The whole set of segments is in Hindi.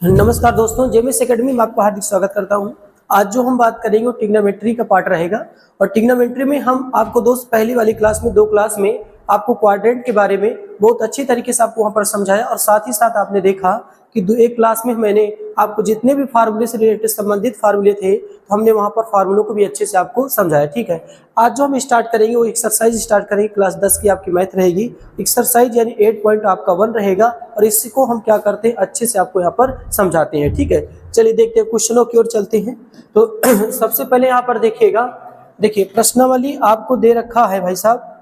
नमस्कार दोस्तों, जेएमएस एकेडमी में आपका हार्दिक स्वागत करता हूं। आज जो हम बात करेंगे वो ट्रिग्नोमेट्री का पार्ट रहेगा और ट्रिग्नोमेट्री में हम आपको दोस्त पहली वाली क्लास में 2 क्लास में आपको क्वाड्रेंट के बारे में बहुत अच्छी तरीके से आपको वहां पर समझाया और साथ ही साथ आपने देखा कि एक क्लास में मैंने आपको जितने भी फार्मूले से रिलेटेड संबंधित फार्मूले थे तो हमने वहां पर फार्मूलों को भी अच्छे से आपको समझाया। ठीक है, आज जो हम स्टार्ट करेंगे वो एक्सरसाइज स्टार्ट करेंगे। क्लास 10 की आपकी मैथ रहेगी, एक्सरसाइज यानी 8 पॉइंट आपका 1 रहेगा और इसको हम क्या करते हैं अच्छे से आपको यहाँ पर समझाते हैं। ठीक है, चलिए देखते हैं क्वेश्चनों की ओर चलते हैं। तो सबसे पहले यहाँ पर देखिएगा, देखिए प्रश्नावली आपको दे रखा है भाई साहब।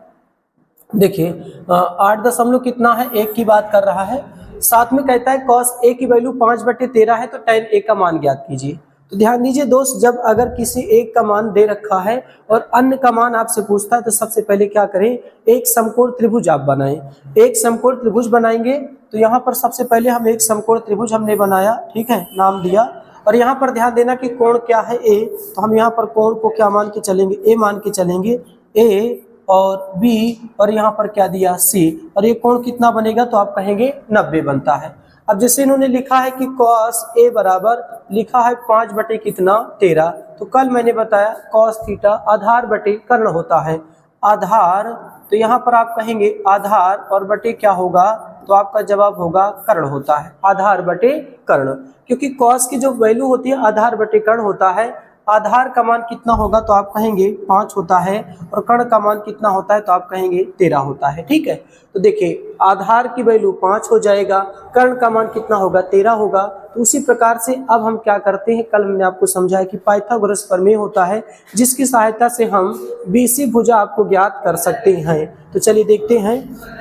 देखिए 8 दशमलव कितना है 1 की बात कर रहा है। साथ में कहता है cos a की वैल्यू 5/13 है तो tan a का मान ज्ञात कीजिए। तो ध्यान दीजिए दोस्त, जब अगर किसी एक का मान दे रखा है और अन्य का मान आपसे पूछता है तो सबसे पहले क्या करें, एक समकोण त्रिभुज आप बनाएं। एक समकोण त्रिभुज बनाएंगे तो यहाँ पर सबसे पहले हम एक समकोण त्रिभुज हमने बनाया, ठीक है, नाम दिया। और यहाँ पर ध्यान देना कि कोण क्या है a, तो हम यहाँ पर कोण को क्या मान के चलेंगे, a मान के चलेंगे, a और b और यहाँ पर क्या दिया c, और ये कोण कितना बनेगा तो आप कहेंगे 90 बनता है। अब जैसे इन्होंने लिखा है कि cos a बराबर लिखा है 5/13, तो कल मैंने बताया cos थीटा आधार बटे कर्ण होता है। आधार, तो यहाँ पर आप कहेंगे आधार और बटे क्या होगा, तो आपका जवाब होगा कर्ण होता है, आधार बटे कर्ण। क्योंकि cos की जो वैल्यू होती है आधार बटे कर्ण होता है। आधार का मान कितना होगा तो आप कहेंगे 5 होता है और कर्ण का मान कितना होता है तो आप कहेंगे 13 होता है। ठीक है, तो देखिए आधार की वैल्यू 5 हो जाएगा, कर्ण का मान कितना होगा 13 होगा। तो उसी प्रकार से अब हम क्या करते हैं, कल मैंने आपको समझाया कि पाइथागोरस प्रमेय होता है जिसकी सहायता से हम बीसी भुजा आपको ज्ञात कर सकते हैं। तो चलिए देखते हैं,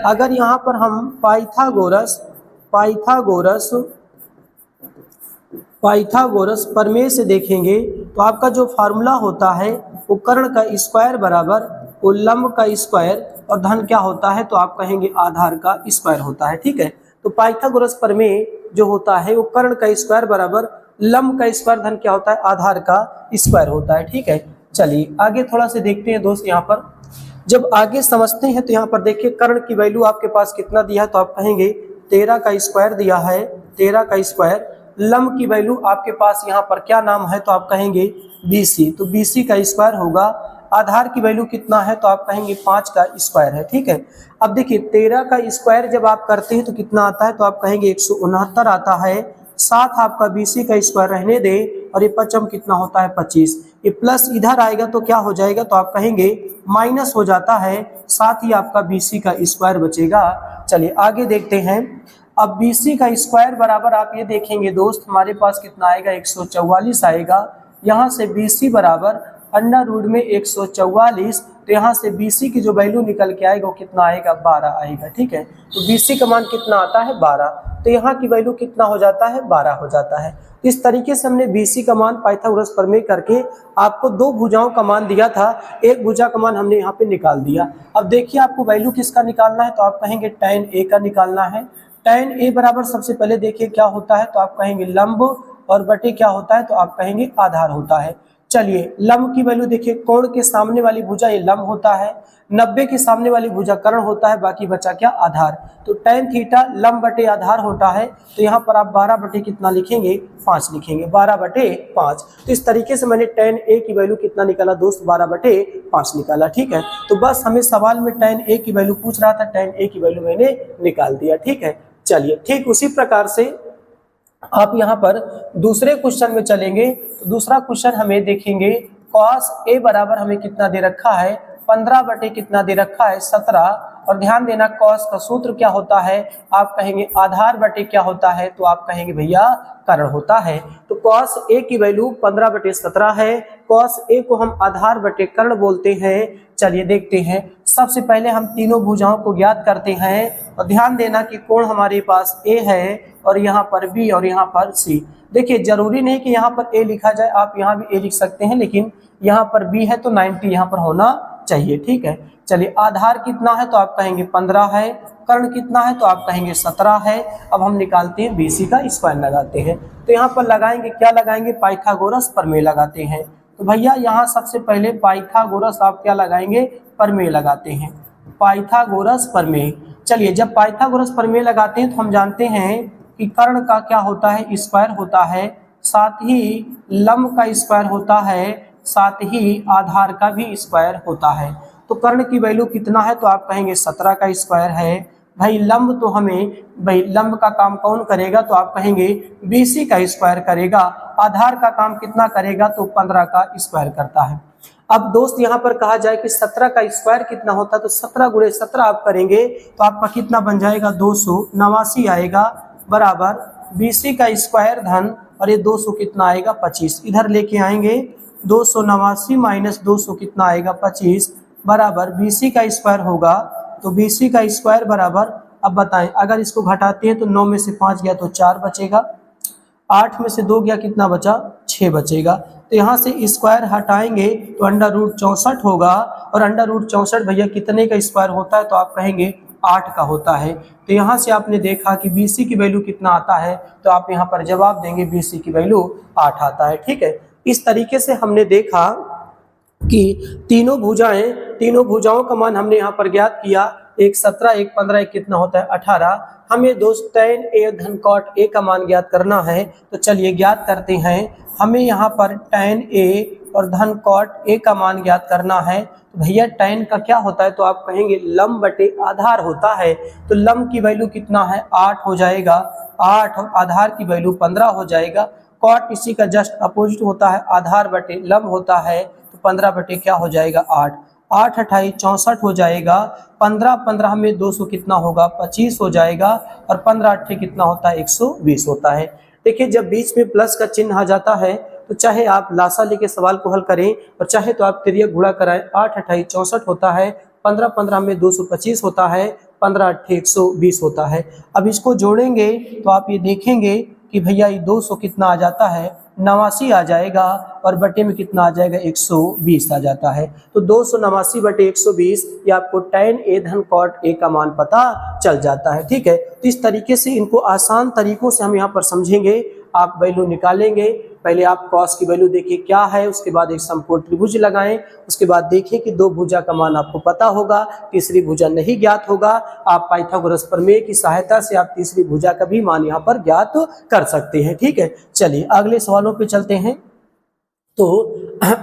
अगर यहाँ पर हम पाइथागोरस प्रमेय से देखेंगे तो आपका जो फार्मूला होता है वो कर्ण का स्क्वायर बराबर लंब का स्क्वायर और धन क्या होता है तो आप कहेंगे आधार का स्क्वायर होता है। ठीक है, तो पाइथागोरस प्रमेय जो होता है वो कर्ण का स्क्वायर बराबर लंब का स्क्वायर धन क्या होता है आधार का स्क्वायर होता है। ठीक है, चलिए आगे थोड़ा से देखते हैं दोस्त। यहाँ पर जब आगे समझते हैं तो यहाँ पर देखिए कर्ण की वैल्यू आपके पास कितना दिया है तो आप कहेंगे 13 का स्क्वायर दिया है, 13 का स्क्वायर। लंब की वैल्यू आपके पास यहाँ पर क्या नाम है तो आप कहेंगे BC, तो BC का स्क्वायर होगा। आधार की वैल्यू कितना है तो आप कहेंगे 5 का स्क्वायर है। ठीक है, अब देखिए 13 का स्क्वायर जब आप करते हैं तो कितना आता है तो आप कहेंगे 169 आता है। साथ आपका BC का स्क्वायर रहने दे और ये पचम कितना होता है 25। ये प्लस इधर आएगा तो क्या हो जाएगा तो आप कहेंगे माइनस हो जाता है, साथ ही आपका BC का स्क्वायर बचेगा। चलिए आगे देखते हैं। अब BC का स्क्वायर बराबर आप ये देखेंगे दोस्त, हमारे पास कितना आएगा 144 आएगा। यहाँ से BC बराबर अंडर रूट में 144, तो यहाँ से BC की जो वैल्यू निकल के आएगा वो कितना आएगा 12 आएगा। ठीक है, तो BC का मान कितना आता है 12, तो यहाँ की वैल्यू कितना हो जाता है 12 हो जाता है। इस तरीके से हमने BC का मान पाइथागोरस प्रमेय करके आपको 2 भुजाओं का मान दिया था, एक भुजा का मान हमने यहाँ पे निकाल दिया। अब देखिए आपको वैल्यू किसका निकालना है तो आप कहेंगे tan A का निकालना है। tan A बराबर सबसे पहले देखिए क्या होता है तो आप कहेंगे लंब और बटे क्या होता है तो आप कहेंगे आधार होता है। चलिए लंब की वैल्यू देखिए, कोण के सामने वाली भुजा ये लंब होता है, 90 के सामने वाली भुजा कर्ण होता है, बाकी बचा क्या आधार। तो tan थीटा लंब बटे आधार होता है, तो यहाँ पर आप 12 बटे कितना लिखेंगे 5 लिखेंगे, 12/5। तो इस तरीके से मैंने tan A की वैल्यू कितना निकाला दोस्त 12/5 निकाला। ठीक है, तो बस हमें सवाल में tan A की वैल्यू पूछ रहा था, tan A की वैल्यू मैंने निकाल दिया। ठीक है, चलिए ठीक उसी प्रकार से आप यहाँ पर दूसरे क्वेश्चन में चलेंगे तो दूसरा क्वेश्चन हमें देखेंगे cos A बराबर हमें कितना दे रखा है 15 बटे कितना दे रखा है 17। और ध्यान देना cos का सूत्र क्या होता है, आप कहेंगे आधार बटे क्या होता है तो आप कहेंगे भैया कर्ण होता है। तो cos A की वैल्यू 15/17 है, cos A को हम आधार बटे कर्ण बोलते हैं। चलिए देखते हैं, सबसे पहले हम तीनों भुजाओं को ज्ञात करते हैं और ध्यान देना कि कोण हमारे पास A है और यहाँ पर B और यहाँ पर C। देखिए जरूरी नहीं कि यहाँ पर A लिखा जाए, आप यहाँ भी A लिख सकते हैं, लेकिन यहाँ पर B है तो 90 यहाँ पर होना चाहिए। ठीक है, चलिए आधार कितना है तो आप कहेंगे 15 है, कर्ण कितना है तो आप कहेंगे 17 है। अब हम निकालते हैं BC का स्क्वायर लगाते हैं, तो यहाँ पर लगाएंगे क्या लगाएंगे पाइथागोरस प्रमेय लगाते हैं। तो भैया यहाँ सबसे पहले पाइथागोरस आप क्या लगाएंगे प्रमेय लगाते हैं, पाइथागोरस प्रमेय। चलिए जब पाइथागोरस प्रमेय लगाते हैं तो हम जानते हैं कि कर्ण का क्या होता है, स्क्वायर होता है, साथ ही लंब का स्क्वायर होता है, साथ ही आधार का भी स्क्वायर होता है। तो कर्ण की वैल्यू कितना है, तो आप कहेंगे 17 का स्क्वायर है। भाई लंब तो हमें, भाई लंब का काम कौन करेगा, तो आप कहेंगे BC का स्क्वायर करेगा। आधार का काम कितना करेगा, तो 15 का स्क्वायर करता है। अब दोस्त यहाँ पर कहा जाए कि 17 का स्क्वायर कितना होता है, तो 17 गुणे 17 आप करेंगे तो आपका कितना बन जाएगा, 289 आएगा, बराबर BC का स्क्वायर धन, और ये 200 कितना आएगा, 25। इधर लेके आएंगे 289 माइनस 200 कितना आएगा, 25, बराबर BC का स्क्वायर होगा। तो BC का स्क्वायर बराबर, अब बताएं अगर इसको घटाते हैं तो 9 में से 5 गया तो 4 बचेगा, 8 में से 2 गया कितना बचा, 6 बचेगा। तो यहाँ से स्क्वायर हटाएंगे तो √64 होगा, और √64 भैया कितने का स्क्वायर होता है, तो आप कहेंगे 8 का होता है। तो यहाँ से आपने देखा कि BC की वैल्यू कितना आता है, तो आप यहाँ पर जवाब देंगे BC की वैल्यू 8 आता है। ठीक है, इस तरीके से हमने देखा कि तीनों भुजाओं का मान हमने यहाँ पर ज्ञात किया। एक 17, एक 15, एक कितना होता है 18। हमें दोस्त tan A धन cot A का मान ज्ञात करना है, तो चलिए ज्ञात करते हैं। हमें यहाँ पर tan A और धन cot A का मान ज्ञात करना है। तो भैया tan का क्या होता है, तो आप कहेंगे लंब बटे आधार होता है। तो लंब की वैल्यू कितना है, 8 हो जाएगा, 8, और आधार की वैल्यू 15 हो जाएगा। cot इसी का जस्ट अपोजिट होता है, आधार बटे लंब होता है। तो 15 बटे क्या हो जाएगा, 8, 8 28 64 हो जाएगा। 15 15 में 200 कितना होगा, 25 हो जाएगा, और 15 8 कितना होता है, 120 होता है। देखिए जब बीच में प्लस का चिन्ह आ जाता है, तो चाहे आप लासा लेके सवाल को हल करें और चाहे तो आप तिर्यक गुणा कराएं। 8 28 64 होता है, 15 15 में 225 होता है, 15 8 120 होता है। अब इसको जोड़ेंगे तो आप ये देखेंगे कि भैया ये 200 कितना आ जाता है, 89 आ जाएगा, और बटे में कितना आ जाएगा, 120 आ जाता है। तो 289 बटे 120, ये आपको tan A धन cot A का मान पता चल जाता है। ठीक है, तो इस तरीके से इनको आसान तरीकों से हम यहाँ पर समझेंगे। आप वैल्यू निकालेंगे, पहले आप cos की वैल्यू देखिए क्या है, उसके बाद एक समकोण त्रिभुज लगाएं, उसके बाद देखिए कि दो भुजा का मान आपको पता होगा, तीसरी भुजा नहीं ज्ञात होगा। आप पाइथागोरस प्रमेय की सहायता से आप तीसरी भुजा का भी मान यहाँ पर ज्ञात कर सकते हैं। ठीक है, चलिए अगले सवालों पे चलते हैं। तो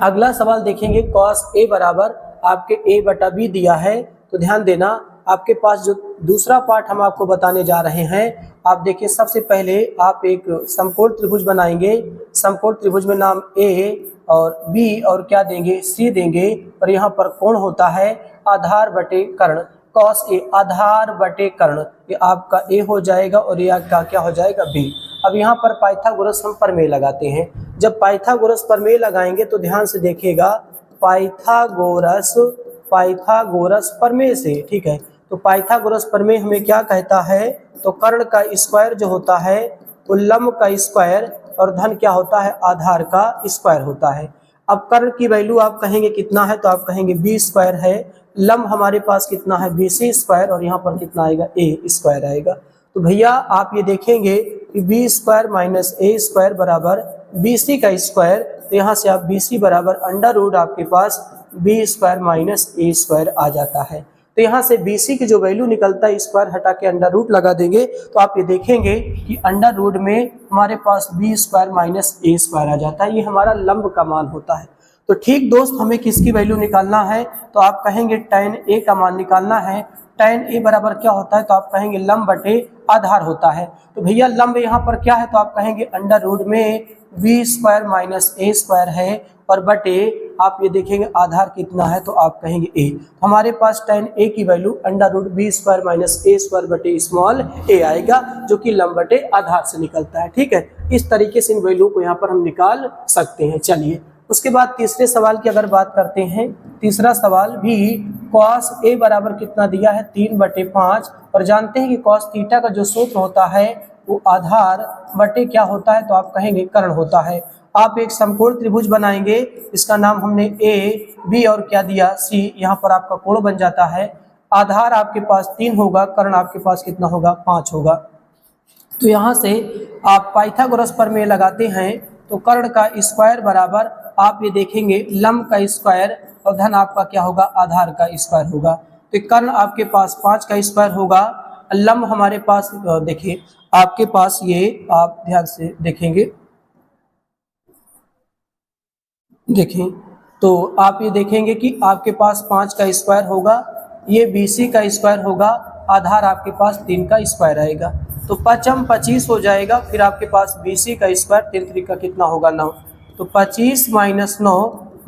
अगला सवाल देखेंगे, cos A बराबर आपके A बटा B दिया है। तो ध्यान देना, आपके पास जो दूसरा पार्ट हम आपको बताने जा रहे हैं, आप देखिए सबसे पहले आप एक समकोण त्रिभुज बनाएंगे। समकोण त्रिभुज में नाम A और B और क्या देंगे, C देंगे, और यहाँ पर कोण होता है आधार बटे कर्ण, cos A आधार बटे कर्ण, ये आपका A हो जाएगा और ये आपका क्या हो जाएगा, B। अब यहाँ पर पाइथागोरस हम प्रमेय लगाते हैं। जब पाइथागोरस प्रमेय लगाएंगे तो ध्यान से देखिएगा, पाइथागोरस प्रमेय से, ठीक है, तो पाइथागोरस प्रमेय हमें क्या कहता है, तो कर्ण का स्क्वायर जो होता है वो लंब का स्क्वायर और धन क्या होता है, आधार का स्क्वायर होता है। अब कर्ण की वैल्यू आप कहेंगे कितना है, तो आप कहेंगे B स्क्वायर है। लंब हमारे पास कितना है, BC स्क्वायर, और यहाँ पर कितना आएगा, A स्क्वायर आएगा। तो भैया आप ये देखेंगे कि B square minus A square बराबर BC का स्क्वायर। तो यहाँ से आप BC बराबर अंडर रूट आपके पास B square minus A square आ जाता है। तो यहाँ से BC की जो वैल्यू निकलता है, स्क्वायर हटा के अंडर रूट लगा देंगे, तो आप ये देखेंगे कि अंडर रूट में हमारे पास B square minus A square आ जाता है। ये हमारा लंब का मान होता है। तो ठीक दोस्त, हमें किसकी वैल्यू निकालना है, तो आप कहेंगे tan A का मान निकालना है। tan A बराबर क्या होता है, तो आप कहेंगे लंब बटे आधार होता है। तो भैया लंब यहाँ पर क्या है, तो आप कहेंगे अंडर रूट में B square minus A square है, और बटे आप ये देखेंगे आधार कितना है, तो आप कहेंगे A। तो हमारे पास tan A की value under root B square minus A square बटे स्मॉल a आएगा, जो कि लंब बटे आधार से निकलता है। ठीक है, इस तरीके से इन वैल्यू को यहाँ पर हम निकाल सकते हैं। चलिए उसके बाद तीसरे सवाल की अगर बात करते हैं, तीसरा सवाल भी cos A बराबर कितना दिया है, 3/5, और जानते हैं कि cos थीटा का जो सूत्र होता है वो आधार बटे क्या होता है, तो आप कहेंगे कर्ण होता है। आप एक समकोण त्रिभुज बनाएंगे, इसका नाम हमने A B और क्या दिया, C, यहाँ पर आपका कोण बन जाता है। आधार आपके पास 3 होगा, कर्ण आपके पास कितना होगा, 5 होगा। तो यहाँ से आप पाइथागोरस प्रमेय लगाते हैं, तो कर्ण का स्क्वायर बराबर आप ये देखेंगे लंब का स्क्वायर और धन आपका क्या होगा, आधार का स्क्वायर होगा। तो कर्ण आपके पास 5 का स्क्वायर होगा, लंब हमारे पास देखिए आपके पास ये आप ध्यान से देखेंगे, देखें तो आप ये देखेंगे कि आपके पास 5 का स्क्वायर होगा, ये BC का स्क्वायर होगा, आधार आपके पास 3 का स्क्वायर आएगा, तो 5 25 हो जाएगा। फिर आपके पास BC का स्क्वायर 3 3 का कितना होगा 9, तो 25 माइनस 9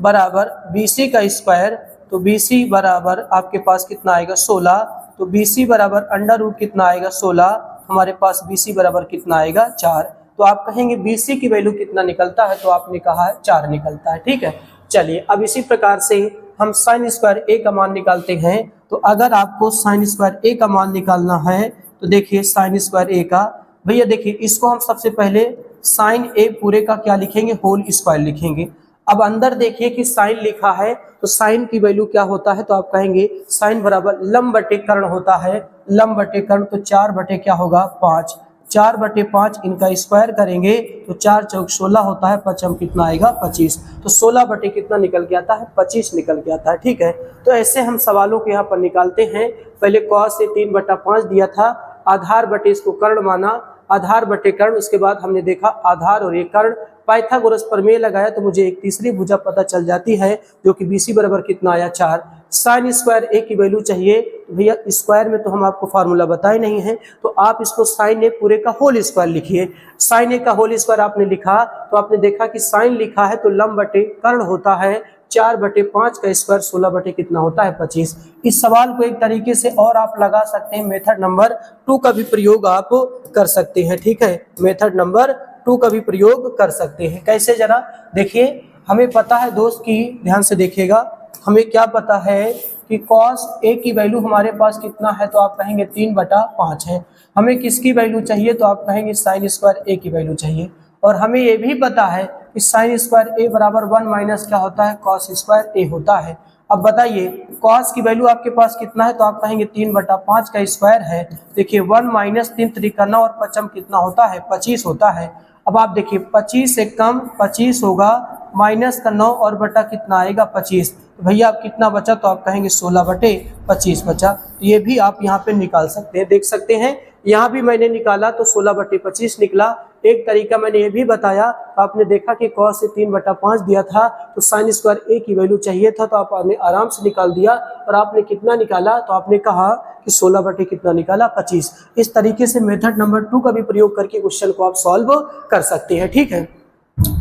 बराबर BC का स्क्वायर, तो BC बराबर आपके पास कितना आएगा 16, तो BC बराबर अंडर रूट कितना आएगा 16, हमारे पास BC बराबर कितना आएगा 4। तो आप कहेंगे BC की वैल्यू कितना निकलता है, तो आपने कहा है 4 निकलता है। ठीक है, चलिए अब इसी प्रकार से हम साइन स्क्वायर A का मान निकालते हैं। तो अगर आपको साइन स्क्वायर A का मान निकालना है तो देखिए साइन स्क्वायर A का, भैया देखिए इसको हम सबसे पहले साइन A पूरे का क्या लिखेंगे, होल स्क्वायर लिखेंगे। अब अंदर देखिए कि साइन लिखा है, तो साइन की वैल्यू क्या होता है, तो आप कहेंगे साइन बराबर लंब बटे कर्ण होता है, लंब बटे कर्ण, तो 4 बटे क्या होगा 5, 4 बटे 5 इनका स्क्वायर करेंगे तो 4 चौक 16 होता है, 5 कितना आएगा 25, तो 16 बटे कितना निकल के आता है 25 निकल के आता है। ठीक है, तो ऐसे हम सवालों को यहाँ पर निकालते हैं। पहले कॉस से 3 बटा 5 दिया था, आधार बटे इसको कर्ण माना, आधार बटे कर्ण, उसके बाद हमने देखा आधार और ये कर्ण, पाइथागोरस प्रमेय लगाया तो मुझे एक तीसरी भुजा पता चल जाती है जो कि BC बराबर कितना आया 4। साइन स्क्वायर A की वैल्यू चाहिए, तो भैया स्क्वायर में तो हम आपको फार्मूला बताए नहीं है, तो आप इसको साइन A पूरे का होल स्क्वायर लिखिए। साइन A का होल स्क्वायर आपने लिखा तो आपने देखा कि साइन लिखा है तो लंब बटे कर्ण होता है, 4 बटे 5 का स्क्वायर 16 बटे कितना होता है 25। इस सवाल को एक तरीके से और आप लगा सकते हैं, मेथड नंबर 2 का भी प्रयोग आप कर सकते हैं। ठीक है, मेथड नंबर 2 का भी प्रयोग कर सकते हैं। कैसे, जरा देखिए, हमें पता है दोस्त की ध्यान से देखिएगा, हमें क्या पता है कि cos A की वैल्यू हमारे पास कितना है, तो आप कहेंगे 3 बटा 5 है। हमें किसकी वैल्यू चाहिए, तो आप कहेंगे साइन स्क्वायर A की वैल्यू चाहिए। और हमें ये भी पता है कि साइन स्क्वायर A बराबर 1 माइनस क्या होता है, cos स्क्वायर A होता है। अब बताइए cos की वैल्यू आपके पास कितना है, तो आप कहेंगे 3 बटा 5 का स्क्वायर है। देखिए 1 माइनस 3 3 का 9 और 5 कितना होता है 25 होता है। अब आप देखिए 25 से कम 25 होगा, माइनस का 9 और बटा कितना आएगा 25, तो भैया आप कितना बचा, तो आप कहेंगे 16 बटे 25 बचा। तो ये भी आप यहाँ पे निकाल सकते हैं, देख सकते हैं यहाँ भी मैंने निकाला तो 16 बटे 25 निकला। एक तरीका मैंने ये भी बताया, आपने देखा कि cos से 3 बटा 5 दिया था तो साइन स्क्वायर A की वैल्यू चाहिए था, तो आपने आराम से निकाल दिया। और आपने कितना निकाला, तो आपने कहा कि 16 बटे कितना निकाला 25। इस तरीके से मेथड नंबर 2 का भी प्रयोग करके क्वेश्चन को आप सॉल्व कर सकते हैं। ठीक है,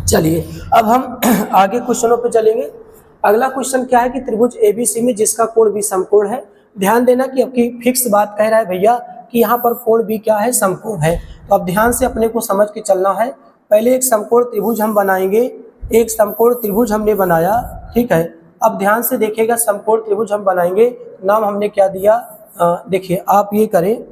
चलिए अब हम आगे क्वेश्चनों पे चलेंगे। अगला क्वेश्चन क्या है कि त्रिभुज ABC में जिसका कोण भी समकोण है। ध्यान देना कि आपकी फिक्स बात कह रहा है भैया कि यहाँ पर कोण भी क्या है, समकोण है। तो अब ध्यान से अपने को समझ के चलना है। पहले एक समकोण त्रिभुज हम बनाएंगे, एक समकोण त्रिभुज हमने बनाया। ठीक है, अब ध्यान से देखिएगा, समकोण त्रिभुज हम बनाएंगे, नाम हमने क्या दिया, देखिए आप ये करें,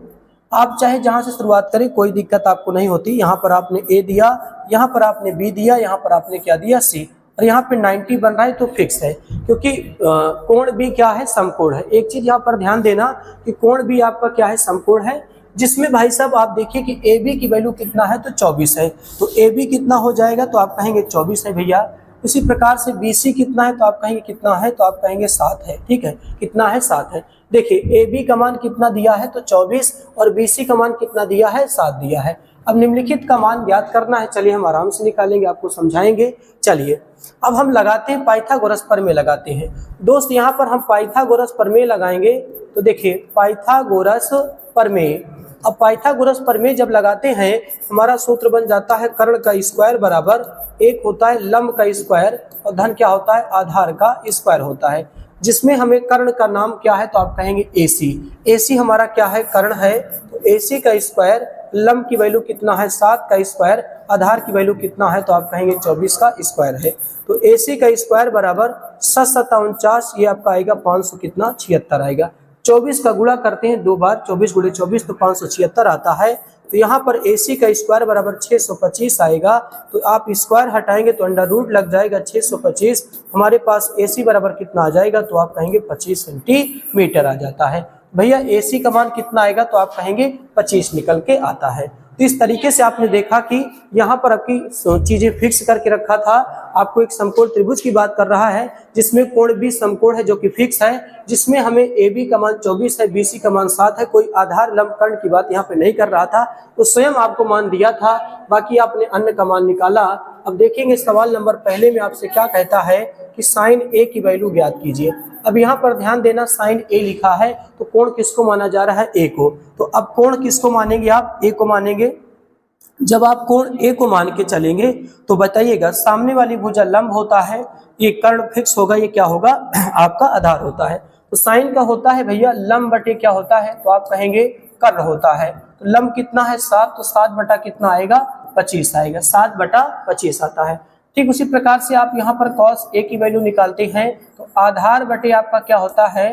आप चाहे जहां से शुरुआत करें कोई दिक्कत आपको नहीं होती। यहाँ पर आपने A दिया, यहाँ पर आपने B दिया, यहाँ पर आपने क्या दिया C, और यहाँ पे 90 बन रहा है तो फिक्स है, क्योंकि कोण भी क्या है, समकोण है। एक चीज यहाँ पर ध्यान देना कि कोण भी आपका क्या है, समकोण है, जिसमें भाई साहब आप देखिए कि AB की वैल्यू कितना है, तो 24 है। तो AB कितना हो जाएगा, तो आप कहेंगे 24 है भैया। इसी प्रकार से BC कितना है, तो आप कहेंगे कितना है, तो आप कहेंगे 7 है। ठीक है, कितना है, 7 है। देखिए AB का मान कितना दिया है, तो 24, और BC का मान कितना दिया है, 7 दिया है। अब निम्नलिखित का मान ज्ञात करना है। चलिए हम आराम से निकालेंगे, आपको समझाएंगे। चलिए अब हम लगाते हैं पाइथागोरस प्रमेय लगाते हैं। दोस्त यहाँ पर हम पाइथागोरस प्रमेय लगाएंगे, तो देखिए पाइथागोरस प्रमेय। अब पाइथागोरस प्रमेय जब लगाते हैं, हमारा सूत्र बन जाता है कर्ण का स्क्वायर बराबर 1 होता है लंब का स्क्वायर, और धन क्या होता है, आधार का स्क्वायर होता है। जिसमें हमें कर्ण का नाम क्या है, तो आप कहेंगे AC। AC हमारा क्या है, कर्ण है, तो AC का स्क्वायर, लंब की वैल्यू कितना है 7 का स्क्वायर, आधार की वैल्यू कितना है, तो आप कहेंगे 24 का स्क्वायर है। तो AC का स्क्वायर बराबर 7 ये आपका आएगा 500 कितना 76 आएगा। 24 का गुणा करते हैं 2 बार, 24 गुणे 24 तो 576 आता है। तो यहाँ पर AC का स्क्वायर बराबर 625 आएगा। तो आप स्क्वायर हटाएंगे तो अंडर रूट लग जाएगा 625, हमारे पास AC बराबर कितना आ जाएगा, तो आप कहेंगे 25 सेंटीमीटर आ जाता है। भैया AC का मान कितना आएगा, तो आप कहेंगे 25 निकल के आता है। तो इस तरीके से आपने देखा कि यहाँ पर आपकी चीजें फिक्स करके रखा था। आपको एक समकोण त्रिभुज की बात कर रहा है जिसमें कोण भी समकोण है जो कि फिक्स है, जिसमें हमें AB का मान 24 है, BC का मान 7 है। कोई आधार लंब कर्ण की बात यहाँ पे नहीं कर रहा था, तो स्वयं आपको मान दिया था, बाकी आपने अन्य का मान निकाला। अब देखेंगे सवाल नंबर पहले में आपसे क्या कहता है कि साइन A की वैल्यू ज्ञात कीजिए। अब यहाँ पर ध्यान देना, साइन A लिखा है तो कोण किसको माना जा रहा है? A को। तो अब कोण किसको मानेंगे आप? A को मानेंगे। जब आप कोण A को मान के चलेंगे तो बताइएगा, सामने वाली भुजा लंब होता है, ये कर्ण फिक्स होगा, ये क्या होगा? आपका आधार होता है। तो साइन का होता है भैया लंब बटे क्या होता है? तो आप कहेंगे कर्ण होता है। तो लंब कितना है? 7, तो 7 बटा कितना आएगा? 25 आएगा, 7 बटा 25 आता है। ठीक उसी प्रकार से आप यहाँ पर cos A की वैल्यू निकालते हैं तो आधार बटे आपका क्या होता है?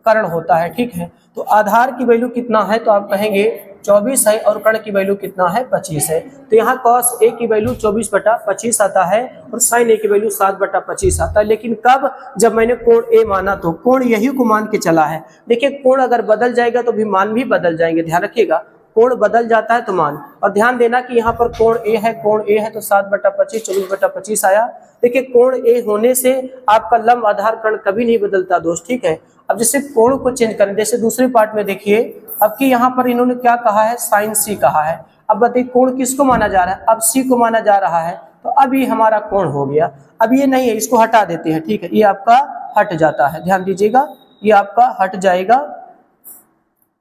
कर्ण होता है। ठीक है, तो आधार की वैल्यू कितना है? तो आप कहेंगे 24 है और कर्ण की वैल्यू कितना है? 25 है। तो यहाँ cos A की वैल्यू 24 बटा 25 आता है और sin A की वैल्यू 7 बटा 25 आता है। लेकिन कब? जब मैंने कोण A माना, तो कोण यही को मान के चला है। देखिए कोण अगर बदल जाएगा तो भी मान भी बदल जाएंगे, ध्यान रखिएगा। कोण बदल जाता है तो मान, और ध्यान देना कि यहाँ पर कोण A है, कोण A है तो 7 बटा 25 24 बटा 25 आया। देखिए कोण A होने से आपका लंब आधार कर्ण कभी नहीं बदलता दोस्त। ठीक है, अब जैसे कोण को चेंज करें, जैसे दूसरे पार्ट में देखिए, अब कि यहाँ पर इन्होंने क्या कहा है? साइन C कहा है। अब बताइए कोण किसको माना जा रहा है? अब C को माना जा रहा है, तो अब ये हमारा कोण हो गया। अब ये नहीं है, इसको हटा देते हैं। ठीक है, ये आपका हट जाता है, ध्यान दीजिएगा, ये आपका हट जाएगा।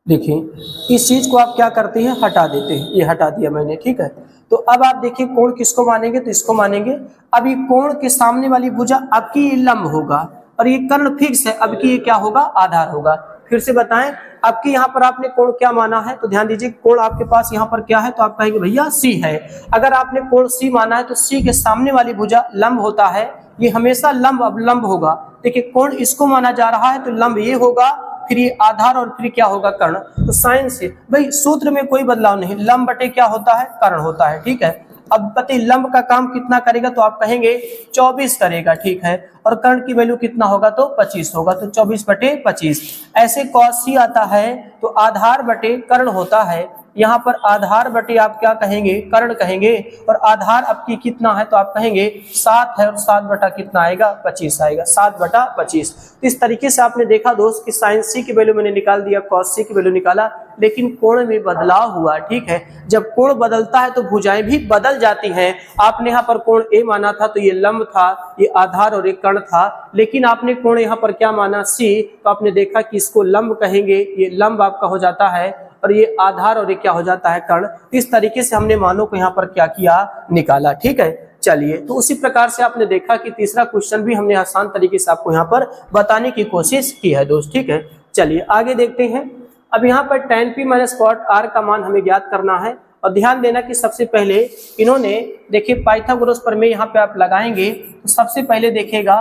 देखिए इस चीज को आप क्या करते हैं? हटा देते हैं, ये हटा दिया मैंने। ठीक है, तो अब आप देखिए कोण किसको मानेंगे? तो इसको मानेंगे। अब ये कोण के सामने वाली भुजा आपकी ये लंब होगा और ये कर्ण फिक्स है, अब की ये क्या होगा? आधार होगा। फिर से बताएं, आपके यहाँ पर आपने कोण क्या माना है? तो ध्यान दीजिए, कोण आपके पास यहाँ पर क्या है? तो आप कहेंगे भैया C है। अगर आपने कोण C माना है तो C के सामने वाली भुजा लंब होता है, ये हमेशा लंब अब लंब होगा। देखिए कोण इसको माना जा रहा है तो लंब ये होगा, फिर ये आधार और फिर क्या होगा? कर्ण। तो साइन से भाई सूत्र में कोई बदलाव नहीं, लंब बटे क्या होता है? कर्ण होता है। ठीक है, अब बताइए लंब का काम कितना करेगा? तो आप कहेंगे 24 करेगा। ठीक है, और कर्ण की वैल्यू कितना होगा? तो 25 होगा, तो 24 बटे 25। ऐसे cos C आता है तो आधार बटे कर्ण होता है। यहाँ पर आधार बटे आप क्या कहेंगे? कर्ण कहेंगे। और आधार आपकी कितना है? तो आप कहेंगे 7 है और 7 बटा कितना आएगा? 25 आएगा, 7 बटा 25। तो इस तरीके से आपने देखा दोस्त कि साइन C की वैल्यू मैंने निकाल दिया, cos C की वैल्यू निकाला, लेकिन कोण में बदलाव हुआ। ठीक है, जब कोण बदलता है तो भुजाएं भी बदल जाती हैं। आपने यहाँ पर कोण A माना था तो ये लंब था, ये आधार और एक कर्ण था, लेकिन आपने कोण यहाँ पर क्या माना? C, तो आपने देखा कि इसको लंब कहेंगे, ये लंब आपका हो जाता है और ये आधार और ये क्या हो जाता है? कर्ण। इस तरीके से हमने मानों को यहाँ पर क्या किया? निकाला। ठीक है, चलिए, तो उसी प्रकार से आपने देखा कि तीसरा क्वेश्चन भी हमने आसान तरीके से आपको यहाँ पर बताने की कोशिश की है दोस्त। ठीक है, चलिए आगे देखते हैं। अब यहाँ पर tan P minus cot R का मान हमें ज्ञात करना है, और ध्यान देना कि सबसे पहले इन्होंने देखिए पाइथागोरस प्रमेय यहाँ पे आप लगाएंगे तो सबसे पहले देखिएगा